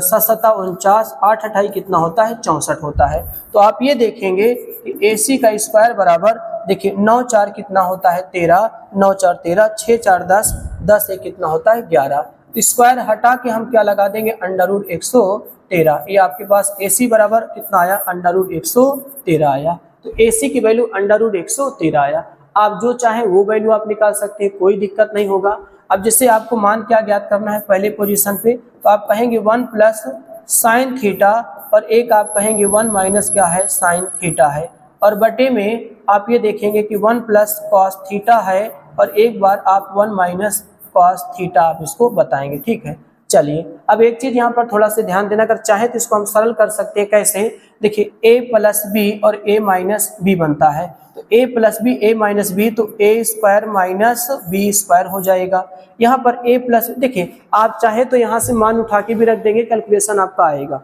7 49 8 28 कितना होता है 64 होता है। तो आप ये देखेंगे कि AC का स्क्वायर बराबर देखिए 9 4 कितना होता है 13, 9 4 13, 6 4 10, 10 1 कितना होता है 11। स्क्वायर हटा के हम क्या लगा देंगे √113। ये आपके पास AC बराबर कितना आया √113 आया। तो AC की वैल्यू √113 आया। आप जो चाहें वो वैल्यू आप निकाल सकते हैं, कोई दिक्कत नहीं होगा। अब जैसे आपको मान क्या ज्ञात करना है पहले पोजीशन पे, तो आप कहेंगे 1 प्लस साइन थीटा और एक आप कहेंगे 1 माइनस क्या है साइन थीटा है, और बटे में आप ये देखेंगे कि 1 प्लस कॉस थीटा है और एक बार आप 1 माइनस कॉस थीटा आप इसको बताएंगे। ठीक है, चलिए अब एक चीज यहाँ पर थोड़ा सा ध्यान देना, अगर चाहे तो इसको हम सरल कर सकते हैं। कैसे? देखिए a प्लस बी और a माइनस बी बनता है, तो a plus b a minus b, तो a square minus b square हो जाएगा। यहाँ पर a प्लस, देखिए आप चाहे तो यहाँ से मान उठा के भी रख देंगे, कैलकुलेशन आपका आएगा,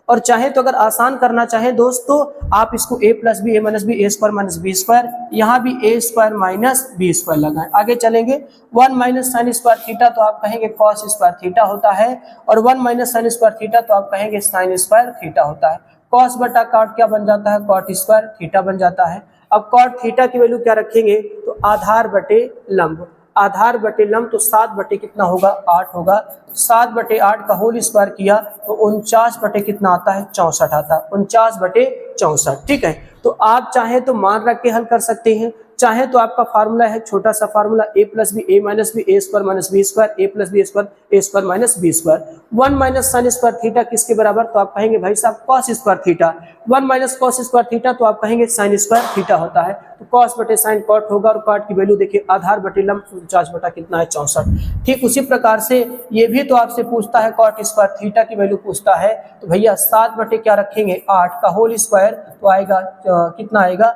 और चाहे तो अगर आसान करना चाहे दोस्तों आप इसको a plus b a minus b a square minus b square, यहाँ भी a square minus b square लगाएं। आगे चलेंगे 1 माइनस साइन स्क्वायर थीटा तो आप कहेंगे कॉस स्क्वायर थीटा होता है, और 1 माइनस साइन स्क्वायर थीटा तो आप कहेंगे साइन स्क्वायर थीटा होता है। कॉस बटा कॉट क्या बन जाता है? कॉट स्क्वायर थीटा बन जाता है। अब कॉट थीटा की वैल्यू क्या रखेंगे? तो आधार बटे लंब, आधार बटे लंब, तो 7 बटे कितना होगा? 8 होगा। 7 बटे 8 का होल स्क्वायर किया तो 49 बटे कितना आता है? 64 आता है, 49 बटे 64। ठीक है, तो आप चाहे तो मान रख के हल कर सकते हैं, चाहे तो आपका फार्मूला है छोटा सा formula a plus b a minus b a square minus b square, a plus b square a square minus b square. 1 minus sine square theta किसके बराबर? तो आप कहेंगे भाई साहब cos square theta. 1 minus cos square theta तो आप कहेंगे साइन स्क्वायर थीटा होता है, तो कॉस बटे साइन कॉट होगा, और कॉट की वैल्यू देखिए आधार बटे लंब 49 बटा कितना है? 64। ठीक उसी प्रकार से ये भी तो आपसे पूछता है कॉट स्क्वायर थीटा की वैल्यू पूछता है, तो भैया 7 बटे क्या रखेंगे? 8 का होल स्क्वायर, तो आएगा कितना आएगा?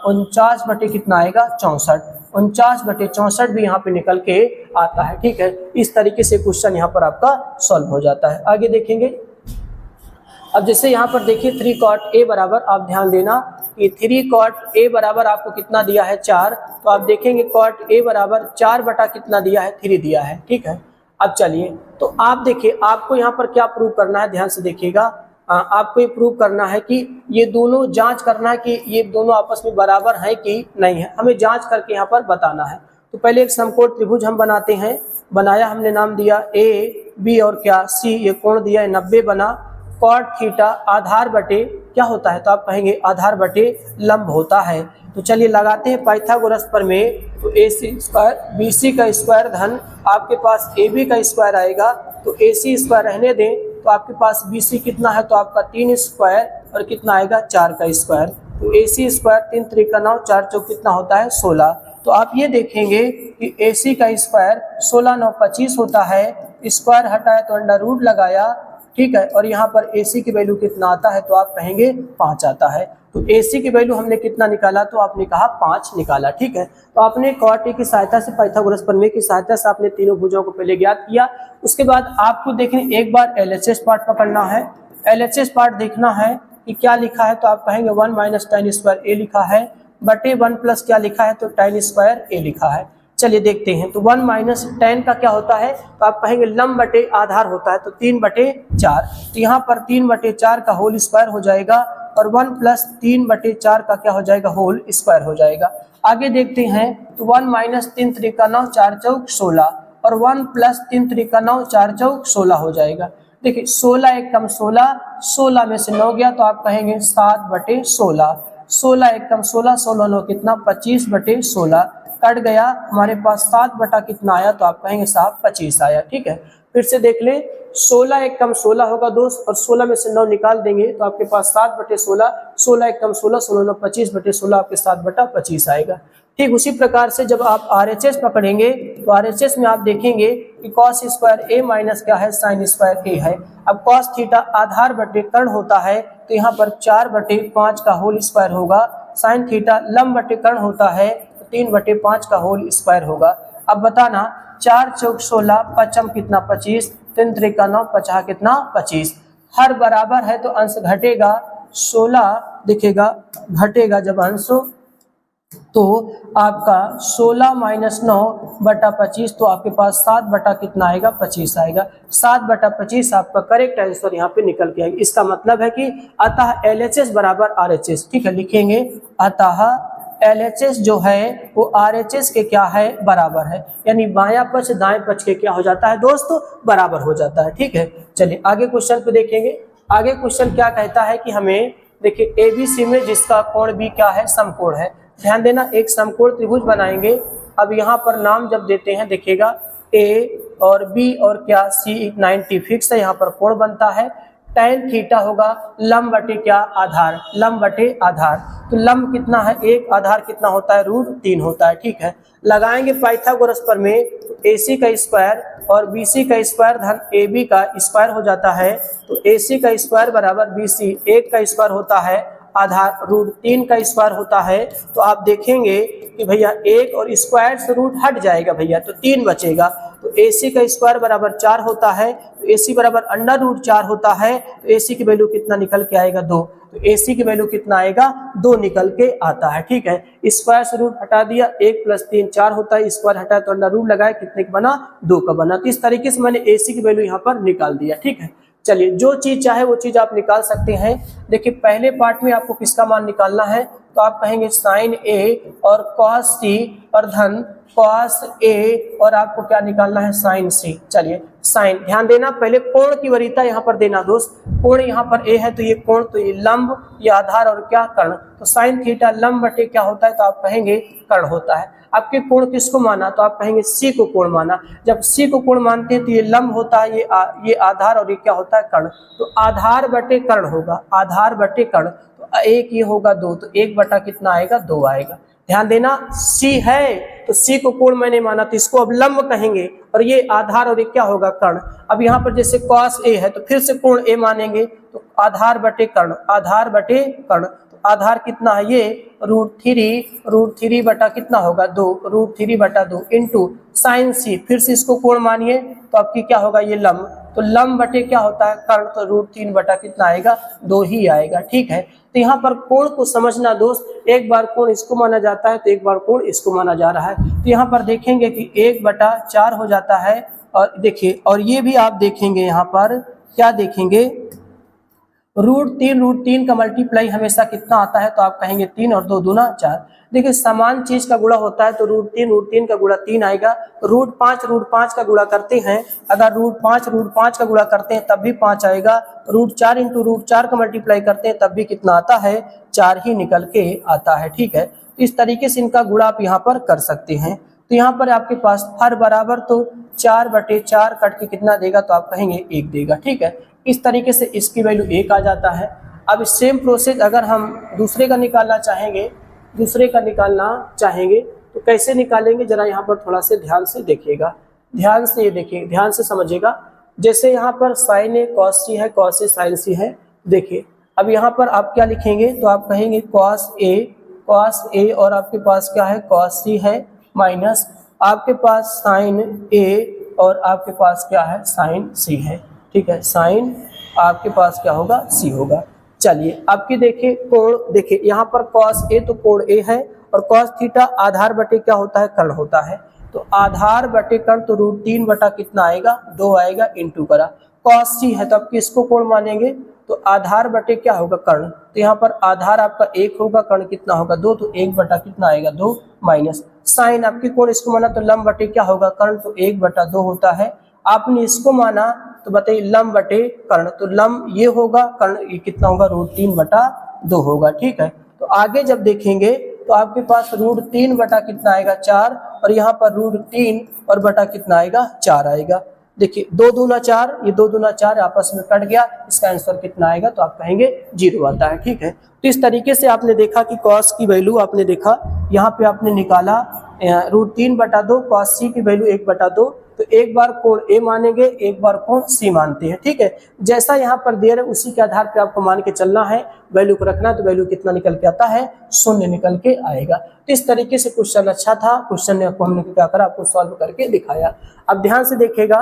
49 बटे कितना आएगा? 64। 49 बटे 64 भी यहाँ पे निकल के आता है। ठीक है, इस तरीके से क्वेश्चन यहाँ पर आपका सॉल्व हो जाता है। आगे देखेंगे, अब जैसे यहाँ पर देखिए 3 कॉट ए बराबर, आप ध्यान देना कि 3 कॉट ए बराबर आपको कितना दिया है? 4, तो आप देखेंगे कॉट ए बराबर 4 बटा कितना दिया है? 3 दिया है। ठीक है, अब चलिए तो आप देखिए आपको यहाँ पर क्या प्रूव करना है, ध्यान से देखिएगा। आपको ये प्रूव करना है कि ये दोनों, जांच करना है कि ये दोनों आपस में बराबर है कि नहीं है, हमें जांच करके यहाँ पर बताना है। तो पहले एक समकोण त्रिभुज हम बनाते हैं, बनाया हमने, नाम दिया ए बी और क्या सी, ये कोण दिया है 90 बना। कॉट थीटा आधार बटे क्या होता है? तो आप कहेंगे आधार बटे लंब होता है। तो चलिए लगाते हैं पाइथागोरस प्रमेय, तो ए सी स्क्वायर बी सी का स्क्वायर धन आपके पास ए बी का स्क्वायर आएगा, तो ए सी स्क्वायर रहने दें, तो आपके पास बी सी कितना है? तो आपका 3 स्क्वायर और कितना आएगा? 4 का स्क्वायर, तो ए सी स्क्वायर 3 3 9 4 चौक कितना होता है? 16। तो आप ये देखेंगे कि ए सी का स्क्वायर 16 9 25 होता है, स्क्वायर हटाया तो अंडर रूट लगाया। ठीक है, और यहाँ पर ए सी की वैल्यू कितना आता है? तो आप कहेंगे 5 आता है। तो ए सी की वैल्यू हमने कितना निकाला? तो आपने कहा 5 निकाला। ठीक है, तो आपने कॉट ए की सहायता से, पाइथागोरस प्रमेय की सहायता से आपने तीनों भुजाओं को पहले ज्ञात किया। उसके बाद आपको देखने एक बार एलएचएस पार्ट पकड़ना है, एलएचएस पार्ट देखना है कि क्या लिखा है। तो आप कहेंगे 1 माइनस tan स्क्वायर ए लिखा है बटे 1 प्लस क्या लिखा है? तो tan स्क्वायर ए लिखा है। चलिए देखते हैं, तो 1 माइनस tan का क्या होता है? तो आप कहेंगे लंब बटे आधार होता है, तो 3 बटे 4, तो यहाँ पर 3 बटे 4 का होल स्क्वायर हो जाएगा, और 1 प्लस 3 बटे 4 का क्या हो जाएगा? होल स्क्वायर हो जाएगा। आगे देखते हैं, तो 1 माइनस 3 3 9 4 चौक 16, और 1 प्लस 3 3 9 4 चौक 16 हो जाएगा। देखिए 16 एक कम 16, 16 में से 9 गया, तो आप कहेंगे 7 बटे 16, 16 एक कम 16, 16 9 कितना? 25 बटे 16, कट गया हमारे पास 7 बटा कितना आया? तो आप कहेंगे साहब 25 आया। ठीक है, फिर से देख ले, 16 एक कम 16 होगा दोस्त, और 16 में से 9 निकाल देंगे, तो आपके पास 7 बटे 16, 16 एक कम 16, 16 9 25 बटे 16, आपके 7 बटा 25 आएगा। ठीक उसी प्रकार से जब आप RHS पकड़ेंगे, तो RHS में आप देखेंगे कि कॉस स्क्वायर ए माइनस क्या है? साइन स्क्वायर ए है। अब कॉस थीटा आधार बटे कर्ण होता है, तो यहाँ पर 4 बटे 5 का होल स्क्वायर होगा। साइन थीटा लंब बटे कर्ण होता है, 3 बटे 5 का होल स्क्वायर होगा। अब बताना 4 चौक 16, पचम कितना? 25, 3 3 9 50 कितना? 25। हर बराबर है तो अंश घटेगा, 16 दिखेगा, घटेगा जब अंश, तो आपका 16 माइनस 9 बटा 25, तो आपके पास 7 बटा कितना आएगा? 25 आएगा। 7 बटा 25 आपका करेक्ट आंसर यहाँ पे निकल के आएगा। इसका मतलब है कि अतः LHS बराबर RHS। ठीक है, लिखेंगे अतः LHS जो है वो RHS के क्या है? बराबर है, यानी बायां पक्ष दाएं पक्ष के क्या हो जाता है दोस्तों? बराबर हो जाता है। ठीक है, चलिए आगे क्वेश्चन पे देखेंगे। आगे क्वेश्चन क्या कहता है कि हमें देखिए ABC में जिसका कोण भी क्या है? समकोण है, ध्यान देना, एक समकोण त्रिभुज बनाएंगे। अब यहाँ पर नाम जब देते हैं देखिएगा ए और बी और क्या सी 90 फिक्स है, यहाँ पर कोण बनता है। tan थीटा होगा लंब बटे क्या आधार, लंब बटे आधार। तो लंब कितना है 1, आधार कितना होता है √3 होता है। ठीक है, लगाएंगे पाइथागोरस प्रमेय तो AC का स्क्वायर और BC का स्क्वायर धन AB का स्क्वायर हो जाता है। तो AC का स्क्वायर बराबर BC, 1 का स्क्वायर होता है आधार, √3 का स्क्वायर होता है। तो आप देखेंगे कि भैया 1 और स्क्वायर से रूट हट जाएगा भैया, तो 3 बचेगा। तो AC का स्क्वायर बराबर 4 होता है, तो AC बराबर √4 होता है। तो AC की वैल्यू कितना निकल के आएगा 2। तो AC की वैल्यू कितना आएगा 2 निकल के आता है। ठीक है, स्क्वायर से रूट हटा दिया, 1 + 3 4 होता है, स्क्वायर हटाया तो अंडर रूट लगाया, कितने का बना 2 का बना। तो इस तरीके से मैंने AC की वैल्यू यहाँ पर निकाल दिया। ठीक है, चलिए जो चीज चाहे वो चीज आप निकाल सकते हैं। देखिए पहले पार्ट में आपको किसका मान निकालना है, तो आप कहेंगे sin A और cos C और धन cos A और आपको क्या निकालना है sin C। चलिए साइन, ध्यान देना पहले कोण की वरीयता यहाँ पर देना दोस्त। कोण यहाँ पर A है तो ये कोण, तो ये लंब, ये आधार और क्या कर्ण। तो sin थीटा लंब बटे क्या होता है, तो आप कहेंगे कर्ण होता है। आपके कोण किसको माना, तो आप कहेंगे C को कोण माना। जब C को कोण मानते हैं तो ये लंब होता है, ये आधार और ये क्या होता है कर्ण। तो आधार बटे कर्ण होगा, आधार बटे कर्ण। तो 1 ये होगा 2, तो 1 बटा कितना आएगा 2 आएगा। ध्यान देना C है तो C को कोण मैंने माना तो इसको अब लंब कहेंगे, और ये आधार और ये क्या होगा कर्ण। अब यहाँ पर जैसे cos A है तो फिर से कोण A मानेंगे, तो आधार बटे कर्ण, आधार बटे कर्ण। तो आधार कितना है ये √3 बटा कितना होगा 2, √3 बटा 2 इंटू sin C, फिर से इसको कोण मानिए तो आपकी क्या होगा ये लंब। तो लंब बटे क्या होता है कर्ण, तो √3 बटा कितना आएगा 2 ही आएगा। ठीक है, तो यहाँ पर कोण को समझना दोस्त, एक बार कोण इसको माना जाता है तो एक बार कोण इसको माना जा रहा है। तो यहाँ पर देखेंगे कि 1/4 हो जाता है। और देखिए, और ये भी आप देखेंगे यहाँ पर क्या देखेंगे, √3 का मल्टीप्लाई हमेशा कितना आता है, तो आप कहेंगे 3 और 2 दूना 4। देखिए समान चीज का गुणा होता है तो √3 का गुणा 3 आएगा। √5 का गुणा करते हैं, अगर √5 का गुणा करते हैं तब भी 5 आएगा। √4 इंटू √4 का मल्टीप्लाई करते हैं तब भी कितना आता है 4 ही निकल के आता है। ठीक है, तो इस तरीके से इनका गुणा आप यहाँ पर कर सकते हैं। तो यहाँ पर आपके पास हर बराबर तो 4/4 कट के कितना देगा, तो आप कहेंगे 1 देगा। ठीक है, इस तरीके से इसकी वैल्यू 1 आ जाता है। अब सेम प्रोसेस अगर हम दूसरे का निकालना चाहेंगे तो कैसे निकालेंगे, जरा यहाँ पर थोड़ा से ध्यान से देखिएगा, ध्यान से ये देखिए, ध्यान से समझिएगा। जैसे यहाँ पर sin A cos C है, cos A sin C है। देखिए अब यहाँ पर आप क्या लिखेंगे, तो आप कहेंगे cos A और आपके पास क्या है cos C है, माइनस आपके पास sin A और आपके पास क्या है sin C है। ठीक है, sin आपके पास क्या होगा C होगा। चलिए आपकी देखिए कोण, देखिए यहाँ पर cos A तो कोण A है, और cos थीटा आधार बटे क्या होता है कर्ण होता है। तो आधार बटे कर्ण, तो √3 बटा कितना आएगा 2 आएगा, इंटू करा। cos C है तो आप किसको कोण मानेंगे, तो आधार बटे क्या होगा कर्ण। तो यहाँ पर आधार आपका 1 होगा, कर्ण कितना होगा 2, तो 1 बटा कितना आएगा 2, माइनस साइन आपकी कोण इसको माना तो लंब बटे क्या होगा कर्ण, तो 1/2 होता है। आपने इसको माना तो बताइए लंब बटे कर्ण, तो लंब ये होगा, कर्ण ये कितना होगा √3/2 होगा। ठीक है, तो आगे जब देखेंगे तो आपके पास √3 बटा कितना आएगा 4, और यहाँ पर √3 और बटा कितना आएगा 4 आएगा। देखिए 2 दूना 4, ये 2 दूना 4 आपस में कट गया, इसका आंसर कितना आएगा, तो आप कहेंगे 0 आता है। ठीक है, तो इस तरीके से आपने देखा कि cos की वैल्यू आपने देखा, यहाँ पे आपने निकाला √3/2, cos C की वैल्यू 1/2। तो एक बार कोण A मानेंगे, एक बार कोण C मानते हैं। ठीक है, जैसा यहाँ पर दे रहे उसी के आधार पर आपको मान के चलना है, वैल्यू को रखना, तो वैल्यू कितना निकल के आता है 0 निकल के आएगा। तो इस तरीके से क्वेश्चन अच्छा था, क्वेश्चन ने आपको हमने क्या करा, आपको सॉल्व करके दिखाया। अब ध्यान से देखिएगा,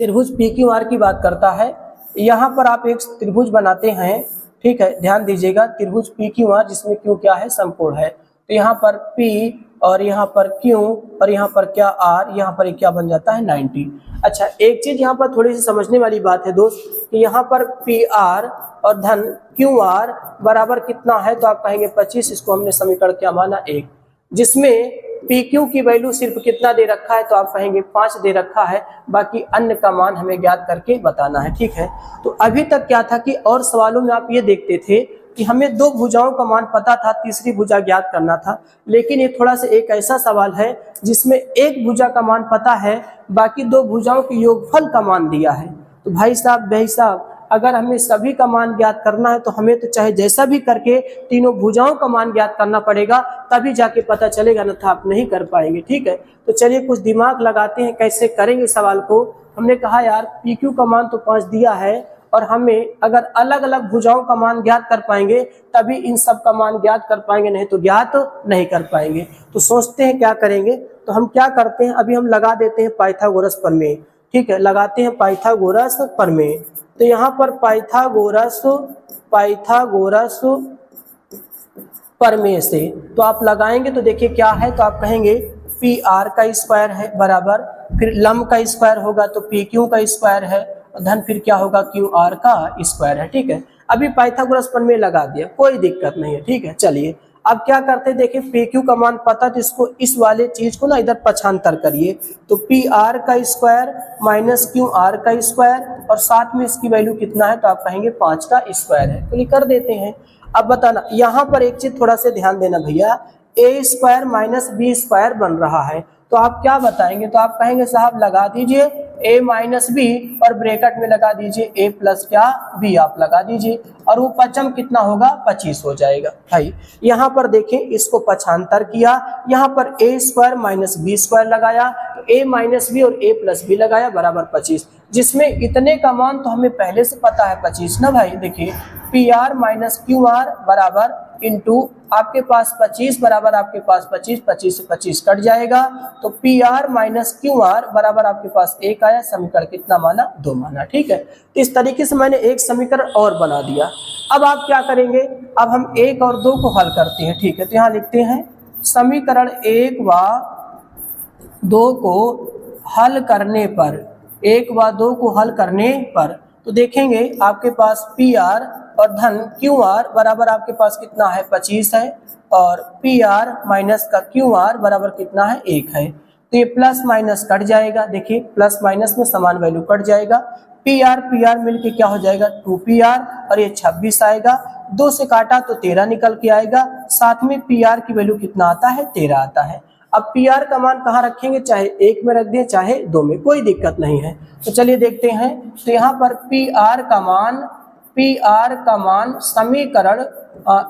त्रिभुज PQR की बात करता है। यहाँ पर आप एक त्रिभुज बनाते हैं, ठीक है, ध्यान दीजिएगा, त्रिभुज PQR जिसमें Q क्या है समकोण है। तो यहाँ पर P और यहाँ पर Q और यहाँ पर क्या R, यहाँ पर क्या बन जाता है 90। अच्छा, एक चीज यहाँ पर थोड़ी सी समझने वाली बात है दोस्त, कि यहाँ पर PR और धन QR बराबर कितना है, तो आप कहेंगे 25। इसको हमने समीकरण क्या माना 1, जिसमें PQ की वैल्यू सिर्फ कितना दे रखा है, तो आप कहेंगे 5 दे रखा है, बाकी अन्य का मान हमें ज्ञात करके बताना है। ठीक है, तो अभी तक क्या था कि और सवालों में आप ये देखते थे कि हमें दो भुजाओं का मान पता था, तीसरी भुजा ज्ञात करना था, लेकिन ये थोड़ा सा एक ऐसा सवाल है जिसमें एक भुजा का मान पता है, बाकी दो भुजाओं के योगफल का मान दिया है। तो भाई साहब अगर हमें सभी का मान ज्ञात करना है तो हमें तो चाहे जैसा भी करके तीनों भुजाओं का मान ज्ञात करना पड़ेगा, तभी जाके पता चलेगा, न था आप नहीं कर पाएंगे। ठीक है, तो चलिए कुछ दिमाग लगाते हैं कैसे करेंगे सवाल को। हमने कहा यार PQ का मान तो 5 दिया है और हमें अगर अलग अलग भुजाओं का मान ज्ञात कर पाएंगे तभी इन सब का मान ज्ञात कर पाएंगे, नहीं तो ज्ञात नहीं कर पाएंगे। तो सोचते हैं क्या करेंगे। तो हम क्या करते हैं, अभी हम लगा देते हैं पाइथागोरस प्रमेय। ठीक है, लगाते हैं पाइथागोरस प्रमेय। तो यहाँ पर पाइथागोरस प्रमेय से तो आप लगाएंगे तो देखिए क्या है, तो आप कहेंगे PR का स्क्वायर है बराबर, फिर लंब का स्क्वायर होगा तो PQ का स्क्वायर है, धन फिर क्या होगा QR का स्क्वायर है। ठीक है, अभी पाइथागोरस प्रमेय लगा दिया, कोई दिक्कत नहीं है। ठीक है, चलिए अब क्या करते हैं, देखिए PQ का मान पता तो इसको इस वाले चीज को ना इधर पक्षांतर करिए, तो PR का स्क्वायर माइनस QR का स्क्वायर और साथ में इसकी वैल्यू कितना है, तो आप कहेंगे 5 का स्क्वायर है। तो ये कर देते हैं। अब बताना, यहाँ पर एक चीज थोड़ा सा ध्यान देना भैया, A square minus B square बन रहा है, तो आप क्या बताएंगे, तो आप कहेंगे साहब लगा दीजिए A माइनस बी और ब्रैकेट में लगा दीजिए A प्लस क्या B आप लगा दीजिए, और वो पचम कितना होगा 25 हो जाएगा। भाई यहाँ पर देखें, इसको पक्षांतर किया, यहाँ पर A square minus B square लगाया, तो A माइनस बी और A प्लस बी लगाया बराबर 25, जिसमें इतने का मान तो हमें पहले से पता है 25 ना भाई। देखिए PR माइनस QR बराबर इंटू आपके पास 25 बराबर आपके पास 25, 25 से 25 कट जाएगा, तो PR माइनस QR बराबर आपके पास 1 आया। समीकरण कितना माना, 2 माना। ठीक है, तो इस तरीके से मैंने एक समीकरण और बना दिया। अब आप क्या करेंगे, अब हम 1 और 2 को हल करते हैं। ठीक है, तो यहाँ लिखते हैं समीकरण 1 व 2 को हल करने पर, 1 व 2 को हल करने पर तो देखेंगे आपके पास PR और धन QR बराबर आपके पास कितना है 25 है, और PR माइनस का QR बराबर कितना है 1 है। तो ये प्लस माइनस कट जाएगा, देखिए प्लस माइनस में समान वैल्यू कट जाएगा, PR मिलके क्या हो जाएगा 2PR और ये 26 आएगा, 2 से काटा तो 13 निकल के आएगा, साथ में PR की वैल्यू कितना आता है 13 आता है। अब PR का मान कहाँ रखेंगे, चाहे 1 में रख दें चाहे 2 में, कोई दिक्कत नहीं है। तो चलिए देखते हैं, तो यहाँ पर PR का मान समीकरण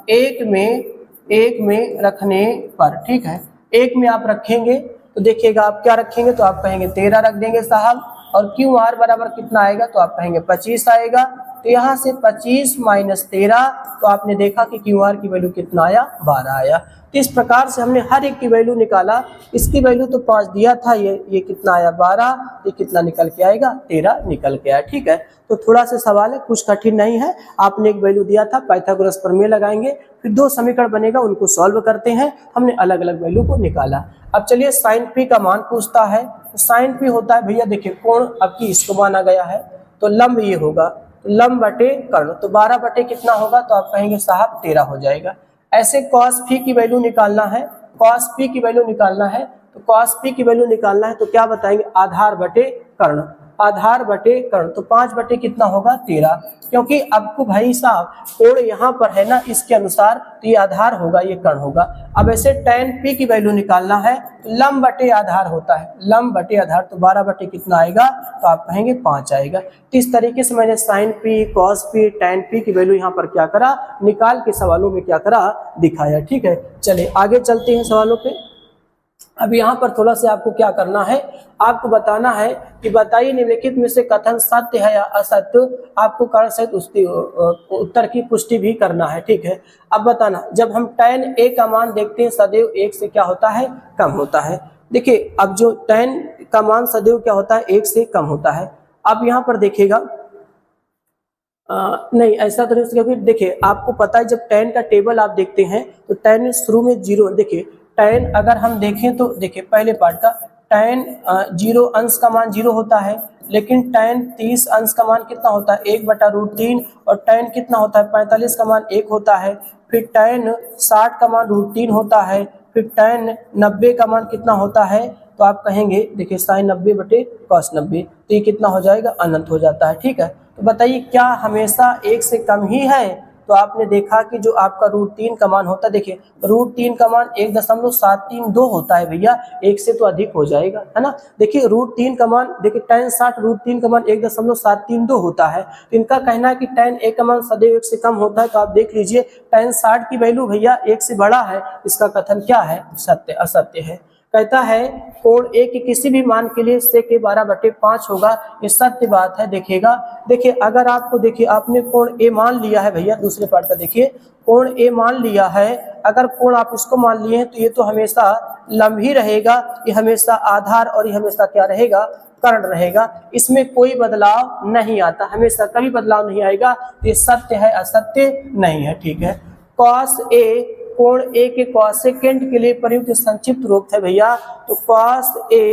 1 में रखने पर, ठीक है 1 में आप रखेंगे तो देखिएगा आप क्या रखेंगे, तो आप कहेंगे 13 रख देंगे साहब, और QR बराबर कितना आएगा, तो आप कहेंगे 25 आएगा। तो यहाँ से 25 माइनस 13, तो आपने देखा कि QR की वैल्यू कितना आया 12 आया। तो इस प्रकार से हमने हर एक की वैल्यू निकाला, इसकी वैल्यू तो 5 दिया था, ये कितना आया 12, ये कितना निकल के आएगा 13 निकल के आया। ठीक है, तो थोड़ा सा सवाल है, कुछ कठिन नहीं है, आपने एक वैल्यू दिया था, पाइथागोरस प्रमेय लगाएंगे, फिर 2 समीकरण बनेगा, उनको सॉल्व करते हैं। हमने अलग अलग वैल्यू को निकाला। अब चलिए साइन P का मान पूछता है, तो साइन P होता है भैया देखिए कोण आपकी इसको माना गया है, तो लंब ये होगा, तो लंब बटे कर्ण, तो 12 बटे कितना होगा, तो आप कहेंगे साहब 13 हो जाएगा। ऐसे cos P की वैल्यू निकालना है, cos P की वैल्यू निकालना है, तो cos P की वैल्यू निकालना है तो क्या बताएंगे, आधार बटे कर्ण, आधार बटे कर्ण, तो 5 बटे कितना होगा 13, क्योंकि आपको भाई साहब कोण यहाँ पर है ना, इसके अनुसार तो ये आधार होगा, ये कर्ण होगा। अब ऐसे tan P की वैल्यू निकालना है, तो लंब बटे आधार होता है, लंब बटे आधार, तो 12 बटे कितना आएगा, तो आप कहेंगे 5 आएगा। तो इस तरीके से मैंने sin P, cos P, tan P की वैल्यू यहाँ पर क्या करा, निकाल के सवालों में क्या करा, दिखाया। ठीक है, चलिए आगे चलते हैं सवालों पे। अब यहाँ पर थोड़ा सा आपको क्या करना है, आपको बताना है कि बताइए निम्नलिखित में से कथन सत्य है या असत्य, आपको कारण सहित उसकी उत्तर की पुष्टि भी करना है। ठीक है, अब बताना, जब हम tan A का मान देखते हैं सदैव 1 से क्या होता है, कम होता है। देखिए अब जो tan का मान सदैव क्या होता है, 1 से कम होता है। अब यहाँ पर देखिएगा नहीं ऐसा तो नहीं, क्योंकि देखिए आपको पता है जब tan का टेबल आप देखते हैं तो tan शुरू में 0, देखिए tan अगर हम देखें तो देखिए पहले पार्ट का tan 0 अंश का मान 0 होता है, लेकिन tan 30 अंश का मान कितना होता है 1/√3, और tan कितना होता है 45 का मान 1 होता है, फिर tan 60 का मान √3 होता है, फिर tan 90 का मान कितना होता है, तो आप कहेंगे देखिए sin 90 बटे cos 90, तो ये कितना हो जाएगा, अनंत हो जाता है। ठीक है, तो बताइए क्या हमेशा 1 से कम ही है, तो आपने देखा कि जो आपका √3 का मान होता है, देखिए √3 का मान 1.732 होता है भैया, 1 से तो अधिक हो जाएगा, है ना। देखिए √3 का मान, देखिए tan 60 √3 का मान 1.732 होता है। तो इनका कहना है कि tan a का मान सदैव 1 से कम होता है। तो आप देख लीजिए tan 60 की वैल्यू भैया 1 से बड़ा है, इसका कथन क्या है, सत्य असत्य है। कहता है कोण ए के किसी भी मान के लिए sec a 12/5 होगा, ये सत्य बात है। देखिएगा, देखिए अगर आपको, देखिए आपने कोण ए मान लिया है भैया, दूसरे पार्ट का देखिए, कोण ए मान लिया है, अगर कोण आप इसको मान लिए हैं तो ये तो हमेशा लंब ही रहेगा, ये हमेशा आधार और ये हमेशा क्या रहेगा, कर्ण रहेगा, इसमें कोई बदलाव नहीं आता, हमेशा कभी बदलाव नहीं आएगा। तो ये सत्य है असत्य नहीं है, ठीक है। cos a कोण ए के कॉसेकेंट के लिए प्रयुक्त संक्षिप्त रूप है भैया। तो cos a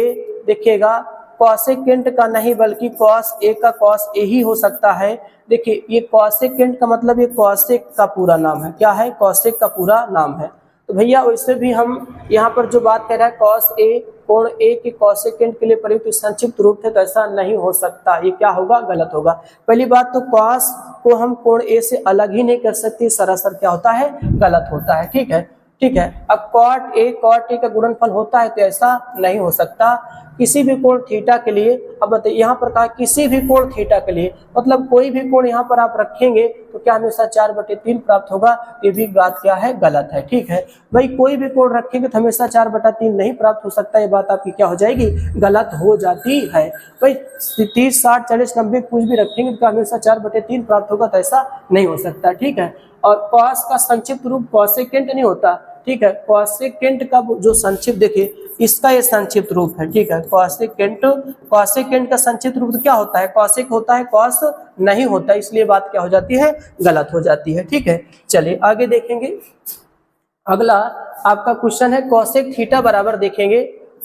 देखिएगा कॉसेकेंट का नहीं बल्कि cos a का cos a ही हो सकता है। देखिए ये कॉसेकेंट का मतलब ये कॉसेक का पूरा नाम है, क्या है, कॉसेक का पूरा नाम है। तो भैया वैसे भी हम यहाँ पर जो बात कर रहा है cos a कोण ए के कॉसेकेंट के लिए प्रयुक्त संक्षिप्त रूप है, तो ऐसा नहीं हो सकता, ये क्या होगा, गलत होगा। पहली बात तो cos को हम कोण ए से अलग ही नहीं कर सकते, सरासर क्या होता है, गलत होता है, ठीक है, ठीक है। अब cot a का गुणनफल होता है, तो ऐसा नहीं हो सकता। किसी भी कोण थीटा के लिए, अब बताइए यहाँ पर कहा किसी भी कोण थीटा के लिए, मतलब कोई भी कोण यहाँ पर आप रखेंगे तो क्या हमेशा 4/3 प्राप्त होगा, ये भी बात क्या है, गलत है, ठीक है भाई। कोई भी कोण रखेंगे तो हमेशा 4/3 नहीं प्राप्त हो सकता, ये बात आपकी क्या हो जाएगी, गलत हो जाती है भाई। 30, 60, 40, 90 कुछ भी रखेंगे तो हमेशा 4/3 प्राप्त होगा, तो ऐसा नहीं हो सकता, ठीक है। और cos का संक्षिप्त रूप कॉसेकेंट नहीं होता, ठीक है। कॉसेकेंट का जो संक्षिप्त, देखिए इसका ये संक्षिप्त रूप है, ठीक है। कॉसेकेंट का संक्षिप्त रूप तो क्या होता है, कॉसेक होता है, कॉस नहीं होता, इसलिए बात क्या हो जाती है, गलत हो जाती है, ठीक है। चलिए आगे देखेंगे। अगला आपका क्वेश्चन है कॉसेक थीटा बराबर, देखेंगे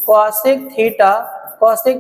कॉसेक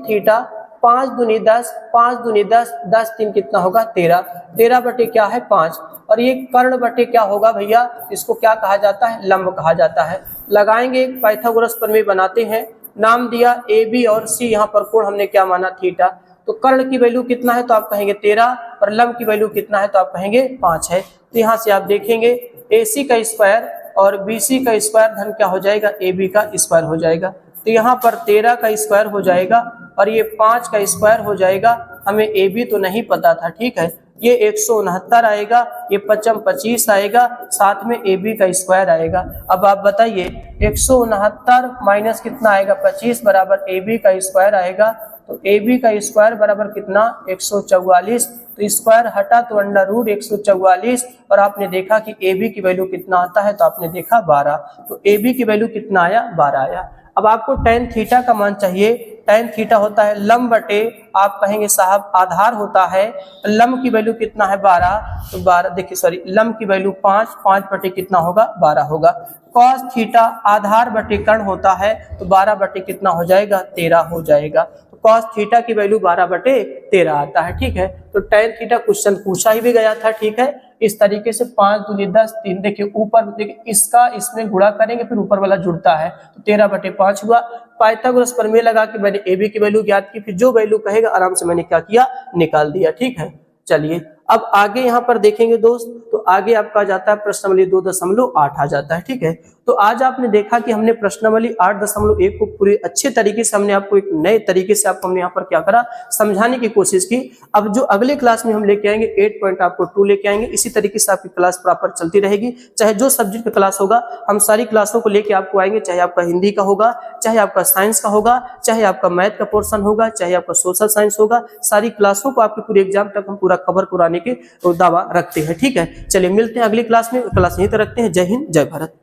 थीटा 5 दूनी 10, 5 दूनी 10, 10 3 कितना होगा, 13, 13 बटे क्या है 5, और ये कर्ण बटे क्या होगा भैया, इसको क्या कहा जाता है, लंब कहा जाता है। लगाएंगे, पाइथागोरस प्रमेय बनाते हैं, नाम दिया ए बी और सी, यहाँ पर कोण हमने क्या माना, थीटा। तो कर्ण की वैल्यू कितना है, तो आप कहेंगे 13, और लंब की वैल्यू कितना है, तो आप कहेंगे 5 है। तो यहाँ से आप देखेंगे AC का स्क्वायर और BC का स्क्वायर धन क्या हो जाएगा, AB का स्क्वायर हो जाएगा। तो यहाँ पर 13 का स्क्वायर हो जाएगा और ये 5 का स्क्वायर हो जाएगा। हमें AB तो नहीं पता था, ठीक है, ये 169 आएगा, ये 25 आएगा, साथ में AB का स्क्वायर आएगा। अब आप बताइए 169 माइनस कितना आएगा, 25 बराबर AB का स्क्वायर आएगा। तो AB का स्क्वायर बराबर कितना, 144। तो स्क्वायर हटा तो √144, और आपने देखा कि AB की वैल्यू कितना आता है, तो आपने देखा 12। तो AB की वैल्यू कितना आया, 12 आया। अब आपको tan थीटा का मान चाहिए। tan थीटा होता है लंब बटे, आप कहेंगे साहब आधार होता है, लंब की वैल्यू कितना है, 12। तो 12, देखिए सॉरी, लंब की वैल्यू 5, 5 बटे कितना होगा, 12 होगा। cos थीटा आधार बटे कर्ण होता है, तो 12 बटे कितना हो जाएगा, 13 हो जाएगा। तो cos थीटा की वैल्यू 12/13 आता है, ठीक है। तो tan थीटा क्वेश्चन पूछा ही भी गया था, ठीक है। इस तरीके से 5 दूनी 10, 3, देखिए ऊपर, देखिए इसका इसमें गुणा करेंगे फिर ऊपर वाला जुड़ता है, तो 13/5 हुआ। पाइथागोरस प्रमेय लगा के मैंने AB की वैल्यू ज्ञात की, फिर जो वैल्यू कहेगा आराम से मैंने क्या किया, निकाल दिया, ठीक है। चलिए अब आगे यहाँ पर देखेंगे दोस्त, तो आगे आपका जाता है प्रश्नावली 2.8 आ जाता है, ठीक है। तो आज आपने देखा कि हमने प्रश्नावली 8.1 को पूरी अच्छे तरीके से हमने आपको एक नए तरीके से आपको हमने यहाँ पर क्या करा, समझाने की कोशिश की। अब जो अगले क्लास में हम लेके आएंगे 8.2 लेके आएंगे, इसी तरीके से आपकी क्लास प्रॉपर चलती रहेगी। चाहे जो सब्जेक्ट का क्लास होगा, हम सारी क्लासों को लेके आपको आएंगे, चाहे आपका हिंदी का होगा, चाहे आपका साइंस का होगा, चाहे आपका मैथ का पोर्शन होगा, चाहे आपका सोशल साइंस होगा, सारी क्लासों को आपके पूरे एग्जाम तक हम पूरा कवर कराने के दावा रखते हैं, ठीक है। चलिए मिलते हैं अगली क्लास में, क्लास यहीं तक रखते हैं। जय हिंद, जय भारत।